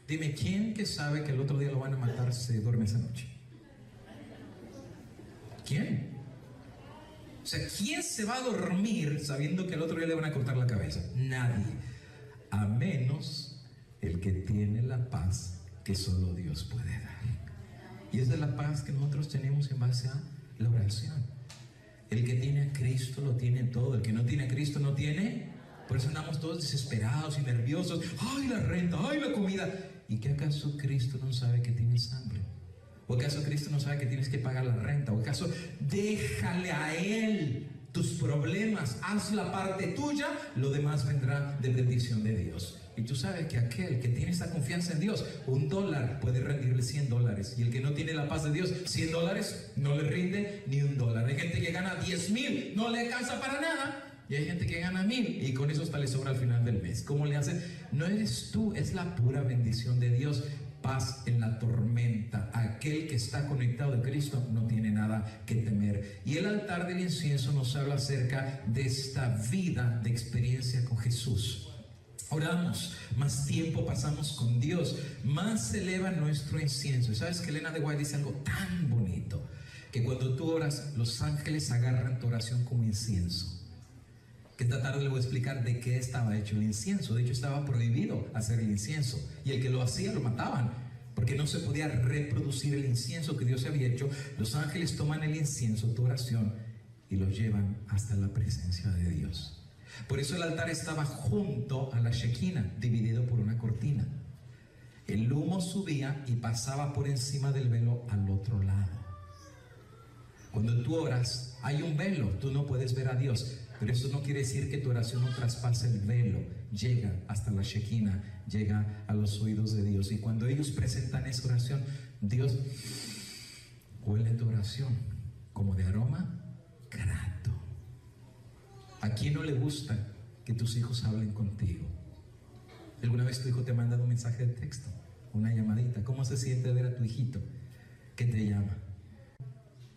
Dime, ¿quién que sabe que el otro día lo van a matar se duerme esa noche? ¿Quién? O sea, ¿quién se va a dormir sabiendo que el otro día le van a cortar la cabeza? Nadie. A menos el que tiene la paz que solo Dios puede dar. Y es de la paz que nosotros tenemos en base a la oración. El que tiene a Cristo lo tiene todo. El que no tiene a Cristo no tiene. Por eso andamos todos desesperados y nerviosos. ¡Ay, la renta! ¡Ay, la comida! ¿Y qué acaso Cristo no sabe que tienes hambre? ¿O acaso Cristo no sabe que tienes que pagar la renta? ¿O acaso déjale a Él tus problemas? Haz la parte tuya, lo demás vendrá de bendición de Dios. Y tú sabes que aquel que tiene esa confianza en Dios, $1 puede rendirle $100. Y el que no tiene la paz de Dios, $100 no le rinde ni $1. Hay gente que gana 10,000, no le alcanza para nada. Y hay gente que gana 1,000 y con eso hasta le sobra al final del mes. ¿Cómo le hacen? No eres tú, es la pura bendición de Dios. Paz en la tormenta. Aquel que está conectado a Cristo no tiene nada que temer. Y el altar del incienso nos habla acerca de esta vida de experiencia con Jesús. Oramos, más tiempo pasamos con Dios, más se eleva nuestro incienso. ¿Y sabes que Elena de White dice algo tan bonito? que cuando tú oras, los ángeles agarran tu oración como incienso. Que esta tarde le voy a explicar de qué estaba hecho el incienso. De hecho, estaba prohibido hacer el incienso, y el que lo hacía lo mataban, porque no se podía reproducir el incienso que Dios había hecho. Los ángeles toman el incienso, tu oración, y lo llevan hasta la presencia de Dios. Por eso el altar estaba junto a la Shekinah, dividido por una cortina. El humo subía y pasaba por encima del velo al otro lado. Cuando tú oras, hay un velo, tú no puedes ver a Dios, pero eso no quiere decir que tu oración no traspase el velo, llega hasta la Shekinah, llega a los oídos de Dios. Y cuando ellos presentan esa oración, Dios huele tu oración como de aroma grato. ¿A quién no le gusta que tus hijos hablen contigo? ¿Alguna vez tu hijo te ha mandado un mensaje de texto, una llamadita? ¿Cómo se siente ver a tu hijito que te llama?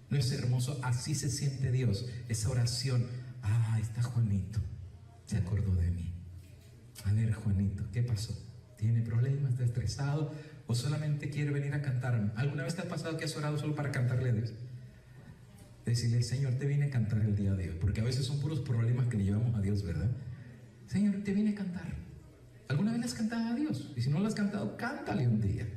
¿No es hermoso? Así se siente Dios, esa oración. Ah, está Juanito, se acordó de mí. A ver, Juanito, ¿qué pasó? ¿Tiene problemas? ¿Está estresado? ¿O solamente quiere venir a cantarme? ¿Alguna vez te ha pasado que has orado solo para cantarle a Dios? Decirle, Señor, te vine a cantar el día de hoy, porque a veces son puros problemas que le llevamos a Dios, ¿verdad? Señor, te vine a cantar. ¿Alguna vez le has cantado a Dios? Y si no lo has cantado, cántale un día.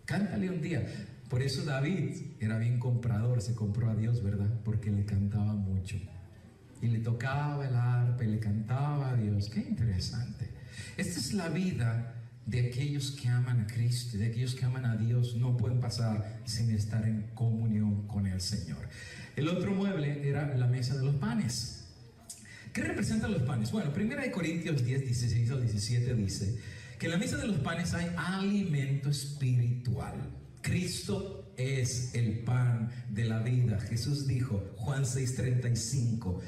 Cántale un día. Por eso David era bien comprador, se compró a Dios, ¿verdad? Porque le cantaba mucho. Y le tocaba el arpa y le cantaba a Dios. ¡Qué interesante! Esta es la vida de aquellos que aman a Cristo, de aquellos que aman a Dios. No pueden pasar sin estar en comunión con el Señor. El otro mueble era la mesa de los panes. ¿Qué representan los panes? Bueno, 1 Corintios 10, 16 al 17 dice que en la mesa de los panes hay alimento espiritual. Cristo es el pan de la vida. Jesús dijo, Juan 6:35,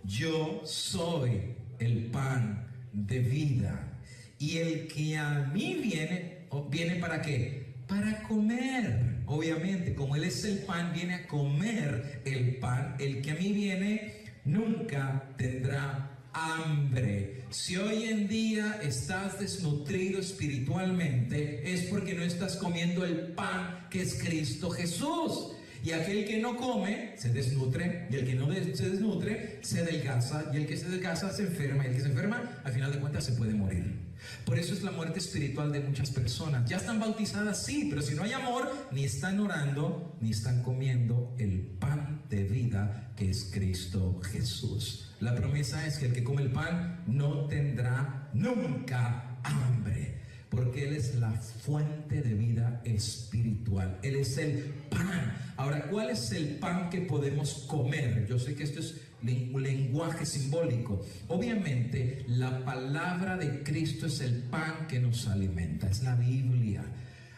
yo soy el pan de vida. Y el que a mí viene ¿para qué? Para comer. Obviamente, como Él es el pan, viene a comer el pan. El que a mí viene nunca tendrá hambre. Si hoy en día estás desnutrido espiritualmente, es porque no estás comiendo el pan que es Cristo Jesús. Y aquel que no come se desnutre, y el que no se desnutre se adelgaza, y el que se adelgaza se enferma, y el que se enferma al final de cuentas se puede morir. Por eso es la muerte espiritual de muchas personas. Ya están bautizadas, sí, pero si no hay amor, ni están orando, ni están comiendo el pan de vida que es Cristo Jesús. La promesa es que el que come el pan no tendrá nunca hambre, porque Él es la fuente de vida espiritual. Él es el pan. Ahora, ¿cuál es el pan que podemos comer? Yo sé que esto es un lenguaje simbólico. Obviamente, la palabra de Cristo es el pan que nos alimenta, es la Biblia.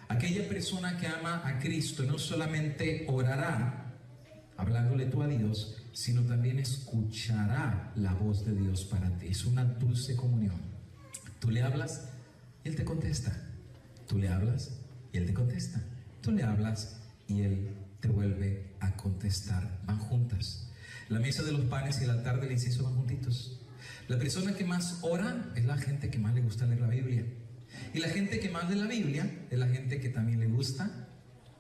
Aquella persona que ama a Cristo no solamente orará, hablándole tú a Dios, sino también escuchará la voz de Dios para ti. Es una dulce comunión. Tú le hablas y Él te contesta. Tú le hablas y Él te contesta. Tú le hablas y Él te vuelve a contestar. Van juntas. La mesa de los panes y el altar del incienso van juntitos. La persona que más ora es la gente que más le gusta leer la Biblia. Y la gente que más lee la Biblia es la gente que también le gusta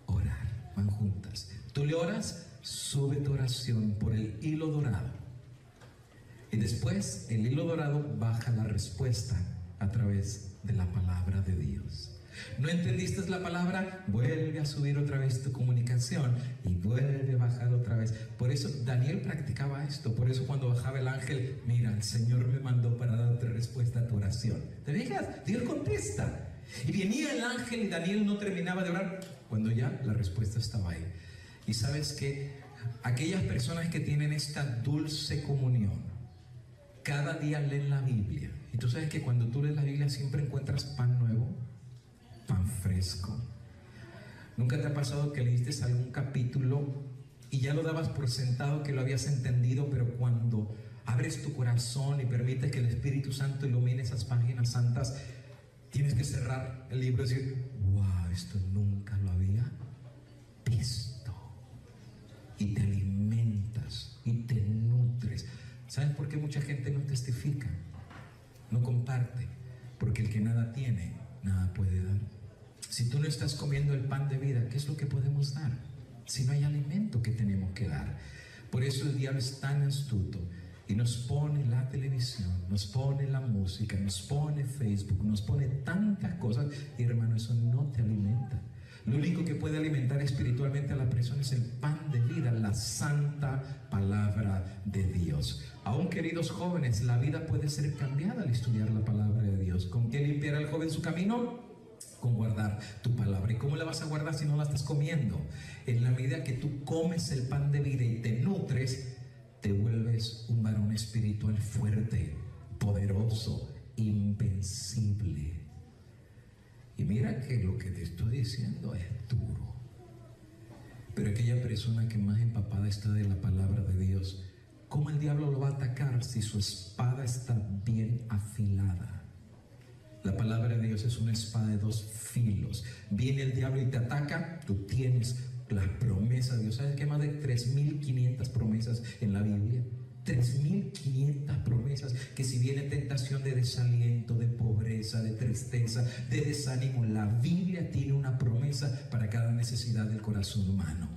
orar. Van juntas. Tú le oras, sube tu oración por el hilo dorado. Y después el hilo dorado baja la respuesta a través de la palabra de Dios. ¿No entendiste la palabra? Vuelve a subir otra vez tu comunicación y vuelve a bajar otra vez. Por eso Daniel practicaba esto. Por eso cuando bajaba el ángel, mira, el Señor me mandó para darte respuesta a tu oración. ¿Te fijas? Dios contesta. Y venía el ángel y Daniel no terminaba de orar cuando ya la respuesta estaba ahí. Y sabes que aquellas personas que tienen esta dulce comunión, cada día leen la Biblia. Y tú sabes que cuando tú lees la Biblia siempre encuentras pan nuevo, pan fresco. ¿Nunca te ha pasado que leíste algún capítulo y ya lo dabas por sentado que lo habías entendido, pero cuando abres tu corazón y permites que el Espíritu Santo ilumine esas páginas santas, tienes que cerrar el libro y decir, wow, esto nunca lo había visto? Y te alimentas y te nutres. ¿Sabes por qué mucha gente no testifica? No comparte. Porque el que nada tiene, nada puede dar. Si tú no estás comiendo el pan de vida, ¿qué es lo que podemos dar? si no hay alimento que tenemos que dar. Por eso el diablo es tan astuto y nos pone la televisión, nos pone la música, nos pone Facebook, nos pone tantas cosas, y hermano, eso no te alimenta. Lo único que puede alimentar espiritualmente a la persona es el pan de vida, la santa palabra de Dios. Aún, queridos jóvenes, la vida puede ser cambiada al estudiar la palabra de Dios. ¿Con qué limpiará el joven su camino? Con guardar tu palabra. ¿Y cómo la vas a guardar si no la estás comiendo? En la medida que tú comes el pan de vida y te nutres, te vuelves un varón espiritual fuerte, poderoso, invencible. Y mira que lo que te estoy diciendo es duro. Pero aquella persona que más empapada está de la palabra de Dios, ¿cómo el diablo lo va a atacar si su espada está bien afilada? La palabra de Dios es una espada de dos filos. Viene el diablo y te ataca, tú tienes las promesas de Dios. ¿Sabes que más de 3.500 promesas en la Biblia? 3.500 promesas, que si viene tentación de desaliento, de pobreza, de tristeza, de desánimo, la Biblia tiene una promesa para cada necesidad del corazón humano.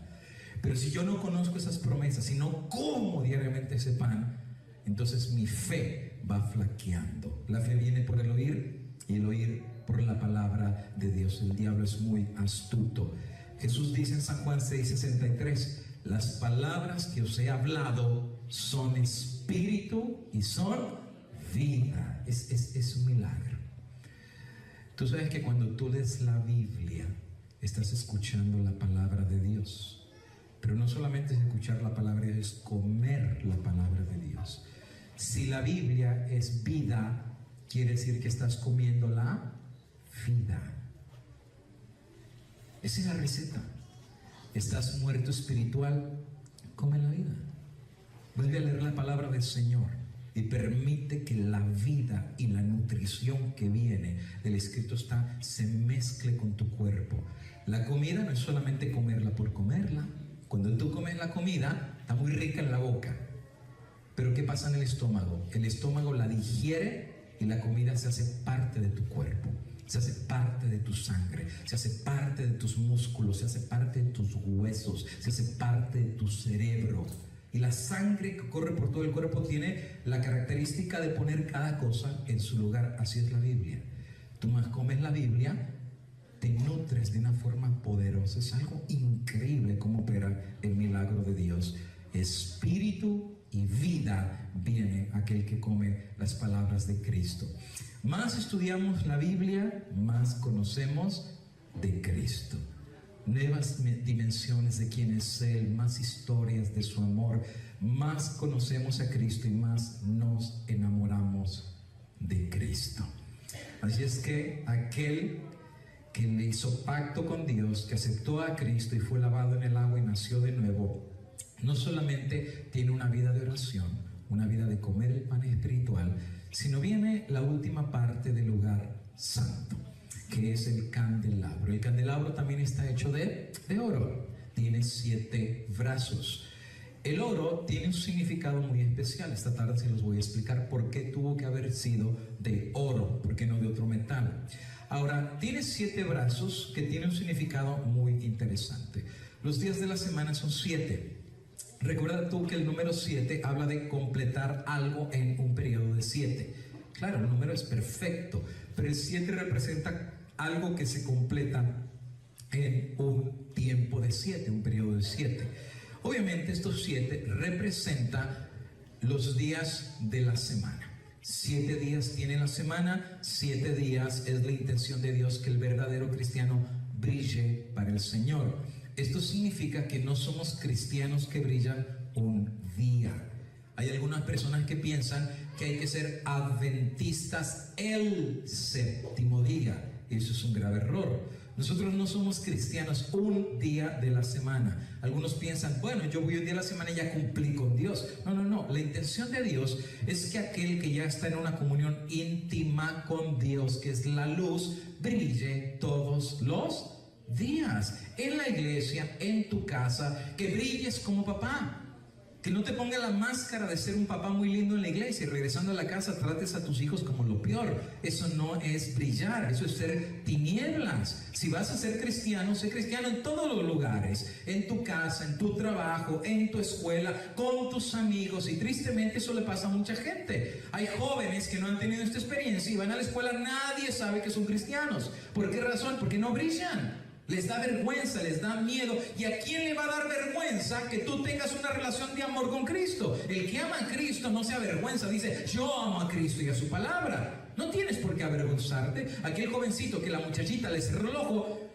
Pero si yo no conozco esas promesas, si no como diariamente ese pan, entonces mi fe va flaqueando. La fe viene por el oír y el oír por la palabra de Dios. El diablo es muy astuto. Jesús dice en San Juan 6:63, las palabras que os he hablado son espíritu y son vida. Es un milagro. Tú sabes que cuando tú lees la Biblia, estás escuchando la palabra de Dios. Pero no solamente es escuchar la palabra de Dios, es comer la palabra de Dios. Si la Biblia es vida, quiere decir que estás comiendo la vida. Esa es la receta. Estás muerto espiritual, come la vida. Vuelve a leer la palabra del Señor y permite que la vida y la nutrición que viene del escrito se mezcle con tu cuerpo. La comida no es solamente comerla por comerla. Cuando tú comes la comida, está muy rica en la boca. Pero ¿qué pasa en el estómago? El estómago la digiere y la comida se hace parte de tu cuerpo. Se hace parte de tu sangre, se hace parte de tus músculos, se hace parte de tus huesos, se hace parte de tu cerebro. Y la sangre que corre por todo el cuerpo tiene la característica de poner cada cosa en su lugar. Así es la Biblia. Tú más comes la Biblia, te nutres de una forma poderosa. Es algo increíble cómo opera el milagro de Dios. Espíritu y vida viene aquel que come las palabras de Cristo. Más estudiamos la Biblia, más conocemos de Cristo. Nuevas dimensiones de quién es Él, más historias de su amor, más conocemos a Cristo y más nos enamoramos de Cristo. Así es que aquel que le hizo pacto con Dios, que aceptó a Cristo y fue lavado en el agua y nació de nuevo, no solamente tiene una vida de oración, una vida de comer el pan espiritual, sino viene la última parte del lugar santo, que es el candelabro. El candelabro también está hecho de oro, tiene 7 brazos. El oro tiene un significado muy especial. Esta tarde se los voy a explicar por qué tuvo que haber sido de oro, por qué no de otro metal. Ahora, tiene 7 brazos que tienen un significado muy interesante. Los días de la semana son 7. Recuerda tú que el número 7 habla de completar algo en un periodo de 7. Claro, el número es perfecto, pero el 7 representa algo que se completa en un tiempo de 7, un periodo de 7. Obviamente estos 7 representan los días de la semana. 7 días tiene la semana, 7 días es la intención de Dios que el verdadero cristiano brille para el Señor. Esto significa que no somos cristianos que brillan un día. Hay algunas personas que piensan que hay que ser adventistas el 7º día. Eso es un grave error. Nosotros no somos cristianos un día de la semana. Algunos piensan, bueno, yo voy un día a la semana y ya cumplí con Dios. No. La intención de Dios es que aquel que ya está en una comunión íntima con Dios, que es la luz, brille todos los días. En la iglesia, en tu casa, que brilles como papá. Que no te ponga la máscara de ser un papá muy lindo en la iglesia y regresando a la casa trates a tus hijos como lo peor. Eso no es brillar, eso es ser tinieblas. Si vas a ser cristiano, sé cristiano en todos los lugares, en tu casa, en tu trabajo, en tu escuela, con tus amigos, y tristemente eso le pasa a mucha gente. Hay jóvenes que no han tenido esta experiencia y van a la escuela, nadie sabe que son cristianos. ¿Por qué razón? Porque no brillan. Les da vergüenza, les da miedo. ¿Y a quién le va a dar vergüenza que tú tengas una relación de amor con Cristo? El que ama a Cristo no se avergüenza, dice, yo amo a Cristo y a su palabra. No tienes por qué avergonzarte. Aquel jovencito que la muchachita le cerró el ojo,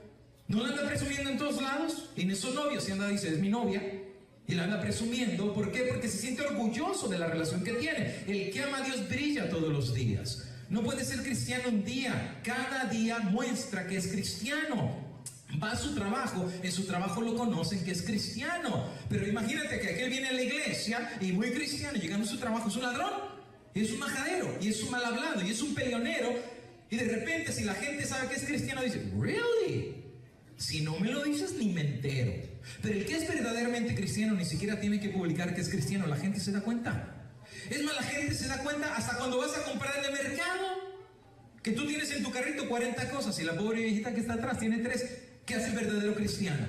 ¿no la anda presumiendo en todos lados? Tiene su novio, si anda, dice, es mi novia. Y la anda presumiendo. ¿Por qué? Porque se siente orgulloso de la relación que tiene. El que ama a Dios brilla todos los días. No puede ser cristiano un día. Cada día muestra que es cristiano. Va a su trabajo, en su trabajo lo conocen que es cristiano. Pero imagínate que aquel viene a la iglesia y muy cristiano, llegando a su trabajo es un ladrón, y es un majadero, y es un mal hablado, y es un peleonero. Y de repente, si la gente sabe que es cristiano, dice, ¿really? Si no me lo dices, ni me entero. Pero el que es verdaderamente cristiano ni siquiera tiene que publicar que es cristiano, la gente se da cuenta. Es más, la gente se da cuenta hasta cuando vas a comprar en el mercado, que tú tienes en tu carrito 40 cosas y la pobre viejita que está atrás tiene 3. ¿Qué hace el verdadero cristiano?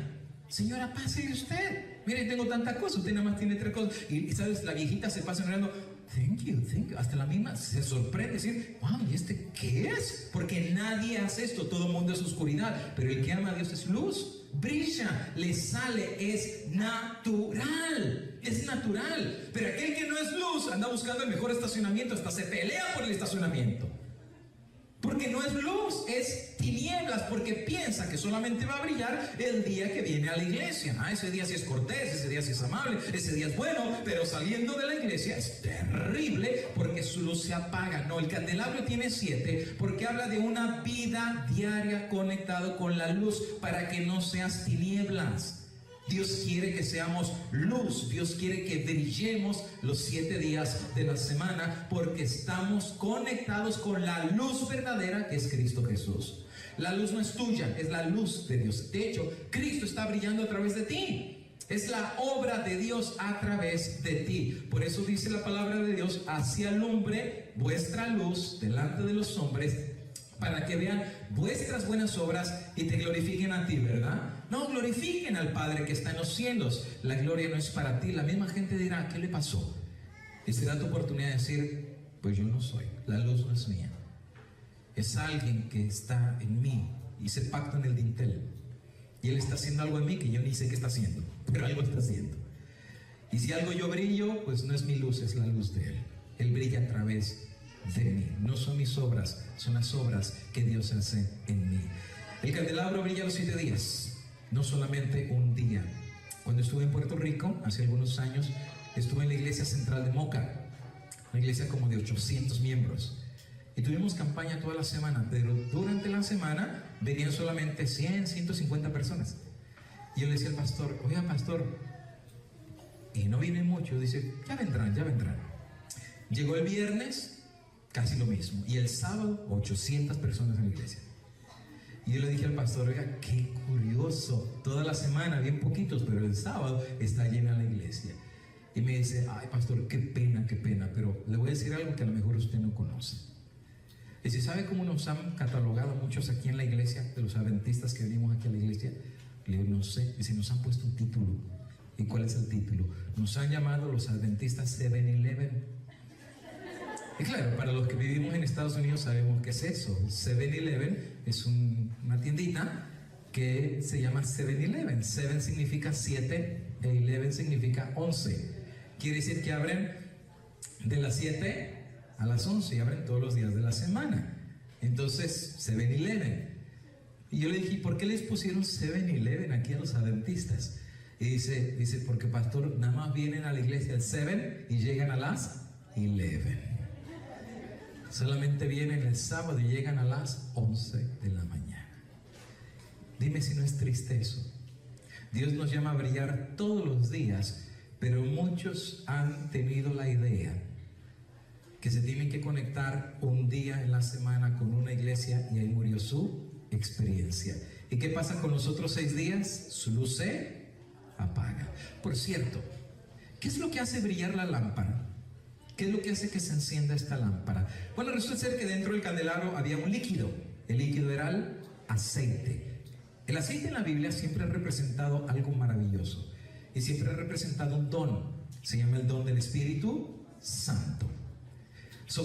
Señora, pásele usted. Mire, tengo tantas cosas, usted nada más tiene 3 cosas. Y sabes, la viejita se pasa mirando, thank you. Hasta la misma se sorprende decir, wow, ¿y este qué es? Porque nadie hace esto, todo el mundo es oscuridad. Pero el que ama a Dios es luz, brilla, le sale, es natural. Es natural. Pero aquel que no es luz anda buscando el mejor estacionamiento, hasta se pelea por el estacionamiento. Porque no es luz, es tinieblas, porque piensa que solamente va a brillar el día que viene a la iglesia. Ese día sí es cortés, ese día sí es amable, ese día es bueno, pero saliendo de la iglesia es terrible porque su luz se apaga. No, el candelabro tiene 7 porque habla de una vida diaria conectado con la luz para que no seas tinieblas. Dios quiere que seamos luz, Dios quiere que brillemos los 7 días de la semana porque estamos conectados con la luz verdadera que es Cristo Jesús. La luz no es tuya, es la luz de Dios. De hecho, Cristo está brillando a través de ti. Es la obra de Dios a través de ti. Por eso dice la palabra de Dios, así alumbre vuestra luz delante de los hombres, para que vean vuestras buenas obras y te glorifiquen a ti, ¿verdad? No, glorifiquen al Padre que está en los cielos. La gloria no es para ti. La misma gente dirá, ¿qué le pasó? Y será tu oportunidad de decir, pues yo no soy, la luz no es mía. Es alguien que está en mí. Hice pacto en el dintel. Y Él está haciendo algo en mí que yo ni sé qué está haciendo, pero algo está haciendo. Y si algo yo brillo, pues no es mi luz, es la luz de Él. Él brilla a través de mí. No son mis obras, son las obras que Dios hace en mí. El candelabro brilla los 7 días, no solamente un día. Cuando estuve en Puerto Rico, hace algunos años, estuve en la iglesia central de Moca, una iglesia como de 800 miembros. Y tuvimos campaña toda la semana, pero durante la semana venían solamente 100, 150 personas. Y yo le decía al pastor, oiga pastor, y no vienen muchos. Dice, ya vendrán, ya vendrán. Llegó el viernes, casi lo mismo. Y el sábado, 800 personas en la iglesia. Y yo le dije al pastor, oiga, qué curioso. Toda la semana, bien poquitos, pero el sábado está llena la iglesia. Y me dice, ay pastor, qué pena, pero le voy a decir algo que a lo mejor usted no conoce. Dice, ¿sabe cómo nos han catalogado muchos aquí en la iglesia, de los adventistas que venimos aquí a la iglesia? Le digo, no sé. Dice, nos han puesto un título. ¿Y cuál es el título? Nos han llamado los adventistas 7-Eleven. Y claro, para los que vivimos en Estados Unidos sabemos qué es eso. 7-Eleven es una tiendita que se llama 7-Eleven. 7 significa 7 e 11 significa 11. Quiere decir que abren de las 7 a las 11 y abren todos los días de la semana. Entonces, 7-Eleven. Y yo le dije, ¿por qué les pusieron 7-Eleven aquí a los adventistas? Y dice, porque pastor, nada más vienen a la iglesia al 7 y llegan a las 11. Solamente vienen el sábado y llegan a las 11 de la mañana. Dime si no es triste eso. Dios nos llama a brillar todos los días, pero muchos han tenido la idea que se tienen que conectar un día en la semana con una iglesia y ahí murió su experiencia. ¿Y qué pasa con los otros 6 días? Su luz se apaga. Por cierto, ¿Qué es lo que hace brillar la lámpara? ¿Qué es lo que hace que se encienda esta lámpara? Bueno, resulta ser que dentro del candelabro había un líquido. El líquido era el aceite. El aceite en la Biblia siempre ha representado algo maravilloso y siempre ha representado un don. Se llama el don del Espíritu Santo.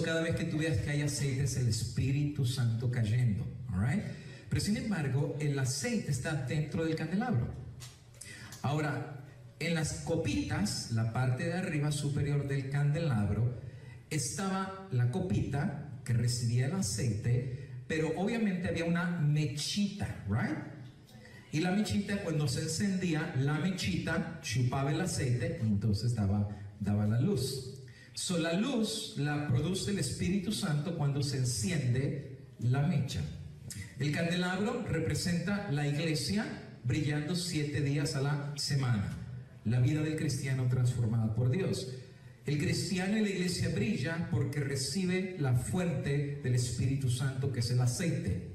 Cada vez que tú veas que hay aceite es el Espíritu Santo cayendo, ¿alright? Pero sin embargo, el aceite está dentro del candelabro. Ahora, en las copitas, la parte de arriba superior del candelabro, estaba la copita que recibía el aceite, pero obviamente había una mechita, ¿right? Y la mechita, cuando se encendía, la mechita chupaba el aceite y entonces daba la luz. La luz la produce el Espíritu Santo cuando se enciende la mecha. El candelabro representa la iglesia brillando 7 días a la semana. La vida del cristiano transformada por Dios. El cristiano y la iglesia brilla porque recibe la fuente del Espíritu Santo, que es el aceite.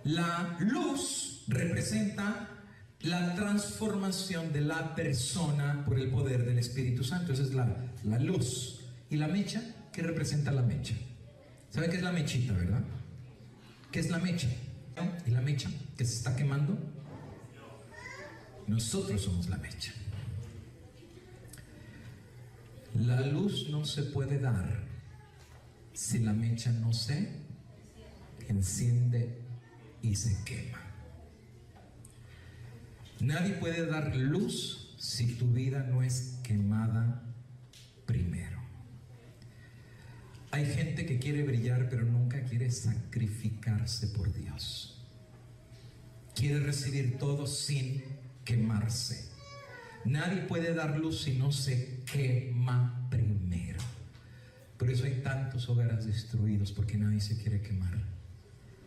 La luz representa la transformación de la persona por el poder del Espíritu Santo. Esa es la luz. Y la mecha, ¿qué representa la mecha? ¿Saben qué es la mechita, verdad? ¿Qué es la mecha? ¿Y la mecha que se está quemando? Nosotros somos la mecha. La luz no se puede dar si la mecha no se enciende y se quema. Nadie puede dar luz si tu vida no es quemada primero. Hay gente que quiere brillar pero nunca quiere sacrificarse por Dios. Quiere recibir todo sin quemarse. Nadie puede dar luz si no se quema primero. Por eso hay tantos hogares destruidos, porque nadie se quiere quemar.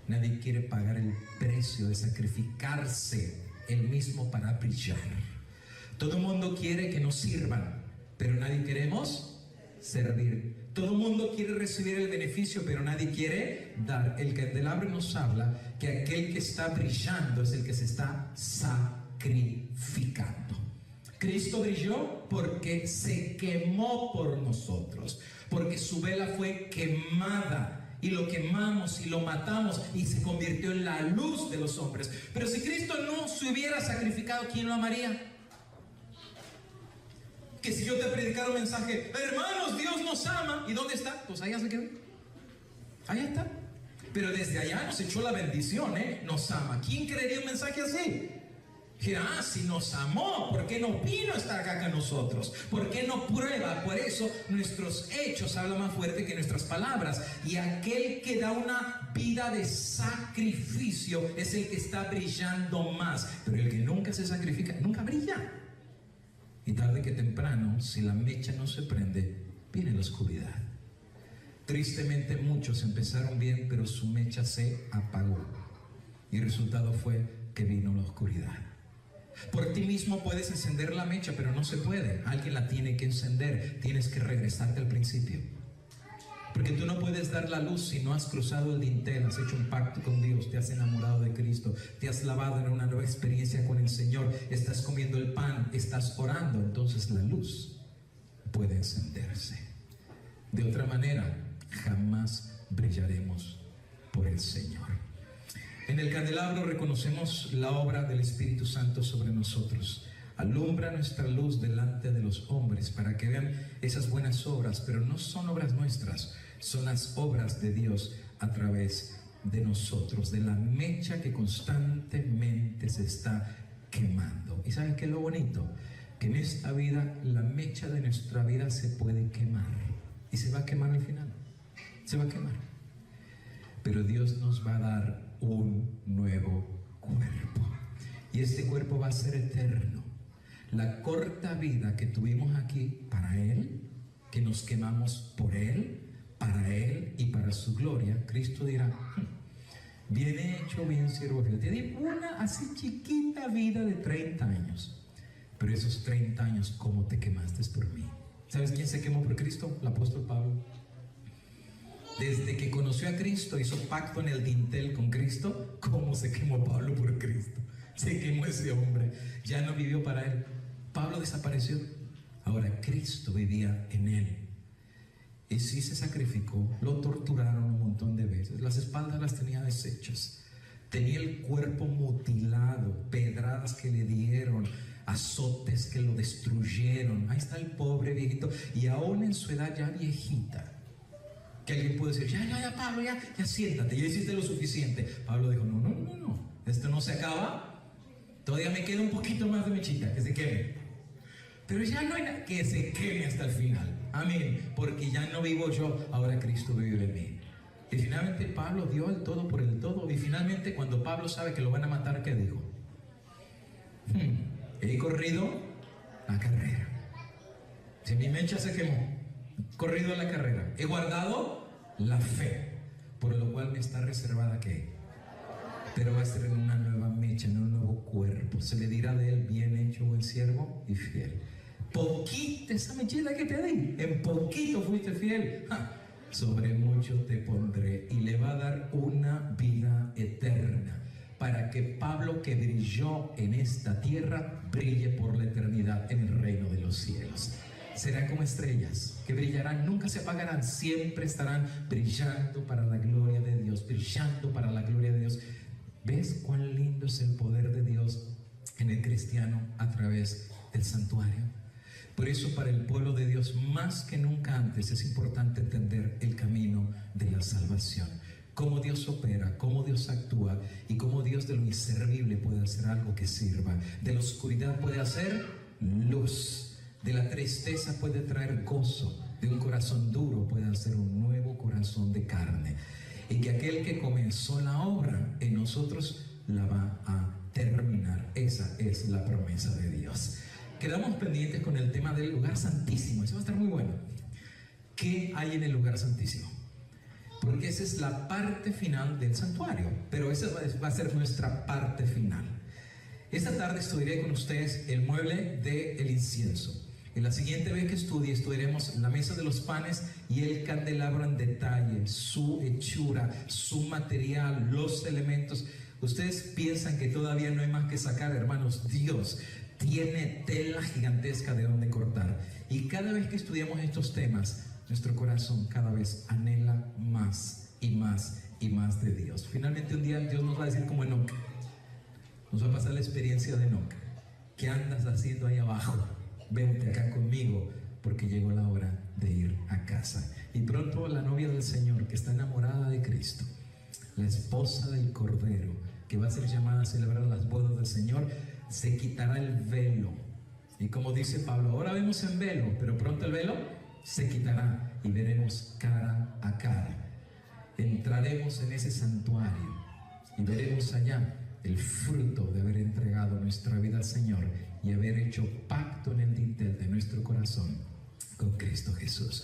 Nadie quiere pagar el precio de sacrificarse él mismo para brillar. Todo el mundo quiere que nos sirvan, pero nadie queremos servir. Todo el mundo quiere recibir el beneficio, pero nadie quiere dar. El candelabro nos habla que aquel que está brillando es el que se está sacrificando. Cristo brilló porque se quemó por nosotros, porque su vela fue quemada y lo quemamos y lo matamos y se convirtió en la luz de los hombres. Pero si Cristo no se hubiera sacrificado, ¿quién lo amaría? Que si yo te predicara un mensaje, hermanos, Dios nos ama, ¿y dónde está? Pues allá se quedó. Allá está. Pero desde allá nos echó la bendición, nos ama. ¿Quién creería un mensaje así? Que si nos amó, ¿por qué no vino a estar acá con nosotros? ¿Por qué no prueba? Por eso nuestros hechos hablan más fuerte que nuestras palabras. Y aquel que da una vida de sacrificio es el que está brillando más. Pero el que nunca se sacrifica, nunca brilla. Y tarde que temprano, si la mecha no se prende, viene la oscuridad. Tristemente muchos empezaron bien, pero su mecha se apagó. Y el resultado fue que vino la oscuridad. Por ti mismo puedes encender la mecha, pero no se puede. Alguien la tiene que encender. Tienes que regresarte al principio. Porque tú no puedes dar la luz si no has cruzado el dintel, has hecho un pacto con Dios, te has enamorado de Cristo, te has lavado en una nueva experiencia con el Señor, estás comiendo el pan, estás orando. Entonces la luz puede encenderse. De otra manera, jamás brillaremos por el Señor. En el candelabro reconocemos la obra del Espíritu Santo sobre nosotros. Alumbra nuestra luz delante de los hombres para que vean esas buenas obras, pero no son obras nuestras, son las obras de Dios a través de nosotros, de la mecha que constantemente se está quemando. ¿Y saben qué es lo bonito? Que en esta vida, la mecha de nuestra vida se puede quemar y se va a quemar al final, se va a quemar. Pero Dios nos va a dar un nuevo cuerpo y este cuerpo va a ser eterno. La corta vida que tuvimos aquí para Él, que nos quemamos por Él, para Él y para su gloria, Cristo dirá: bien hecho, bien siervo fiel. Te di una así chiquita vida de 30 años, pero esos 30 años, ¿cómo te quemaste por mí? ¿Sabes quién se quemó por Cristo? El apóstol Pablo. Desde que conoció a Cristo, hizo pacto en el dintel con Cristo. ¿Cómo se quemó Pablo por Cristo? Se quemó ese hombre, ya no vivió para Él. Pablo desapareció. Ahora Cristo vivía en él. Y sí se sacrificó, lo torturaron un montón de veces, las espaldas las tenía deshechas, tenía el cuerpo mutilado, pedradas que le dieron, azotes que lo destruyeron. Ahí está el pobre viejito, y aún en su edad ya viejita, que alguien puede decir, ya Pablo, ya siéntate, ya hiciste lo suficiente. Pablo dijo, no, esto no se acaba, todavía me queda un poquito más de mechita, que se queme. Pero ya no hay nada, que se queme hasta el final. Amén. Porque ya no vivo yo, ahora Cristo vive en mí. Y finalmente Pablo dio el todo por el todo. Y finalmente cuando Pablo sabe que lo van a matar, ¿qué dijo? He corrido la carrera. Si mi mecha se quemó, he corrido la carrera. He guardado la fe, por lo cual me está reservada ¿qué? Pero va a ser en una nueva mecha, en un nuevo cuerpo. Se le dirá de él, bien hecho, buen siervo y fiel. Poquita esa mechita que te di, en poquito fuiste fiel. Sobre mucho te pondré, y le va a dar una vida eterna, para que Pablo, que brilló en esta tierra, brille por la eternidad en el reino de los cielos. Serán como estrellas que brillarán, nunca se apagarán, siempre estarán brillando para la gloria de Dios, brillando para la gloria de Dios. ¿Ves cuán lindo es el poder de Dios en el cristiano a través del santuario? Por eso para el pueblo de Dios, más que nunca antes, es importante entender el camino de la salvación. Cómo Dios opera, cómo Dios actúa, y cómo Dios de lo inservible puede hacer algo que sirva. De la oscuridad puede hacer luz. De la tristeza puede traer gozo. De un corazón duro puede hacer un nuevo corazón de carne. Y que aquel que comenzó la obra en nosotros la va a terminar. Esa es la promesa de Dios. Quedamos pendientes con el tema del lugar santísimo. Eso va a estar muy bueno. ¿Qué hay en el lugar santísimo? Porque esa es la parte final del santuario, pero esa va a ser nuestra parte final. Esta tarde estudiaré con ustedes el mueble del incienso. En la siguiente vez que estudiaremos la mesa de los panes y el candelabro en detalle, su hechura, su material, los elementos. Ustedes piensan que todavía no hay más que sacar, hermanos. Dios tiene tela gigantesca de donde cortar. Y cada vez que estudiamos estos temas, nuestro corazón cada vez anhela más y más y más de Dios. Finalmente un día Dios nos va a decir como Enoc. Nos va a pasar la experiencia de Enoc. ¿Qué andas haciendo ahí abajo? Vente acá conmigo, porque llegó la hora de ir a casa. Y pronto la novia del Señor, que está enamorada de Cristo, la esposa del Cordero, que va a ser llamada a celebrar las bodas del Señor, se quitará el velo. Y como dice Pablo, ahora vemos en velo, pero pronto el velo se quitará y veremos cara a cara. Entraremos en ese santuario y veremos allá el fruto de haber entregado nuestra vida al Señor y haber hecho pacto en el dintel de nuestro corazón con Cristo Jesús.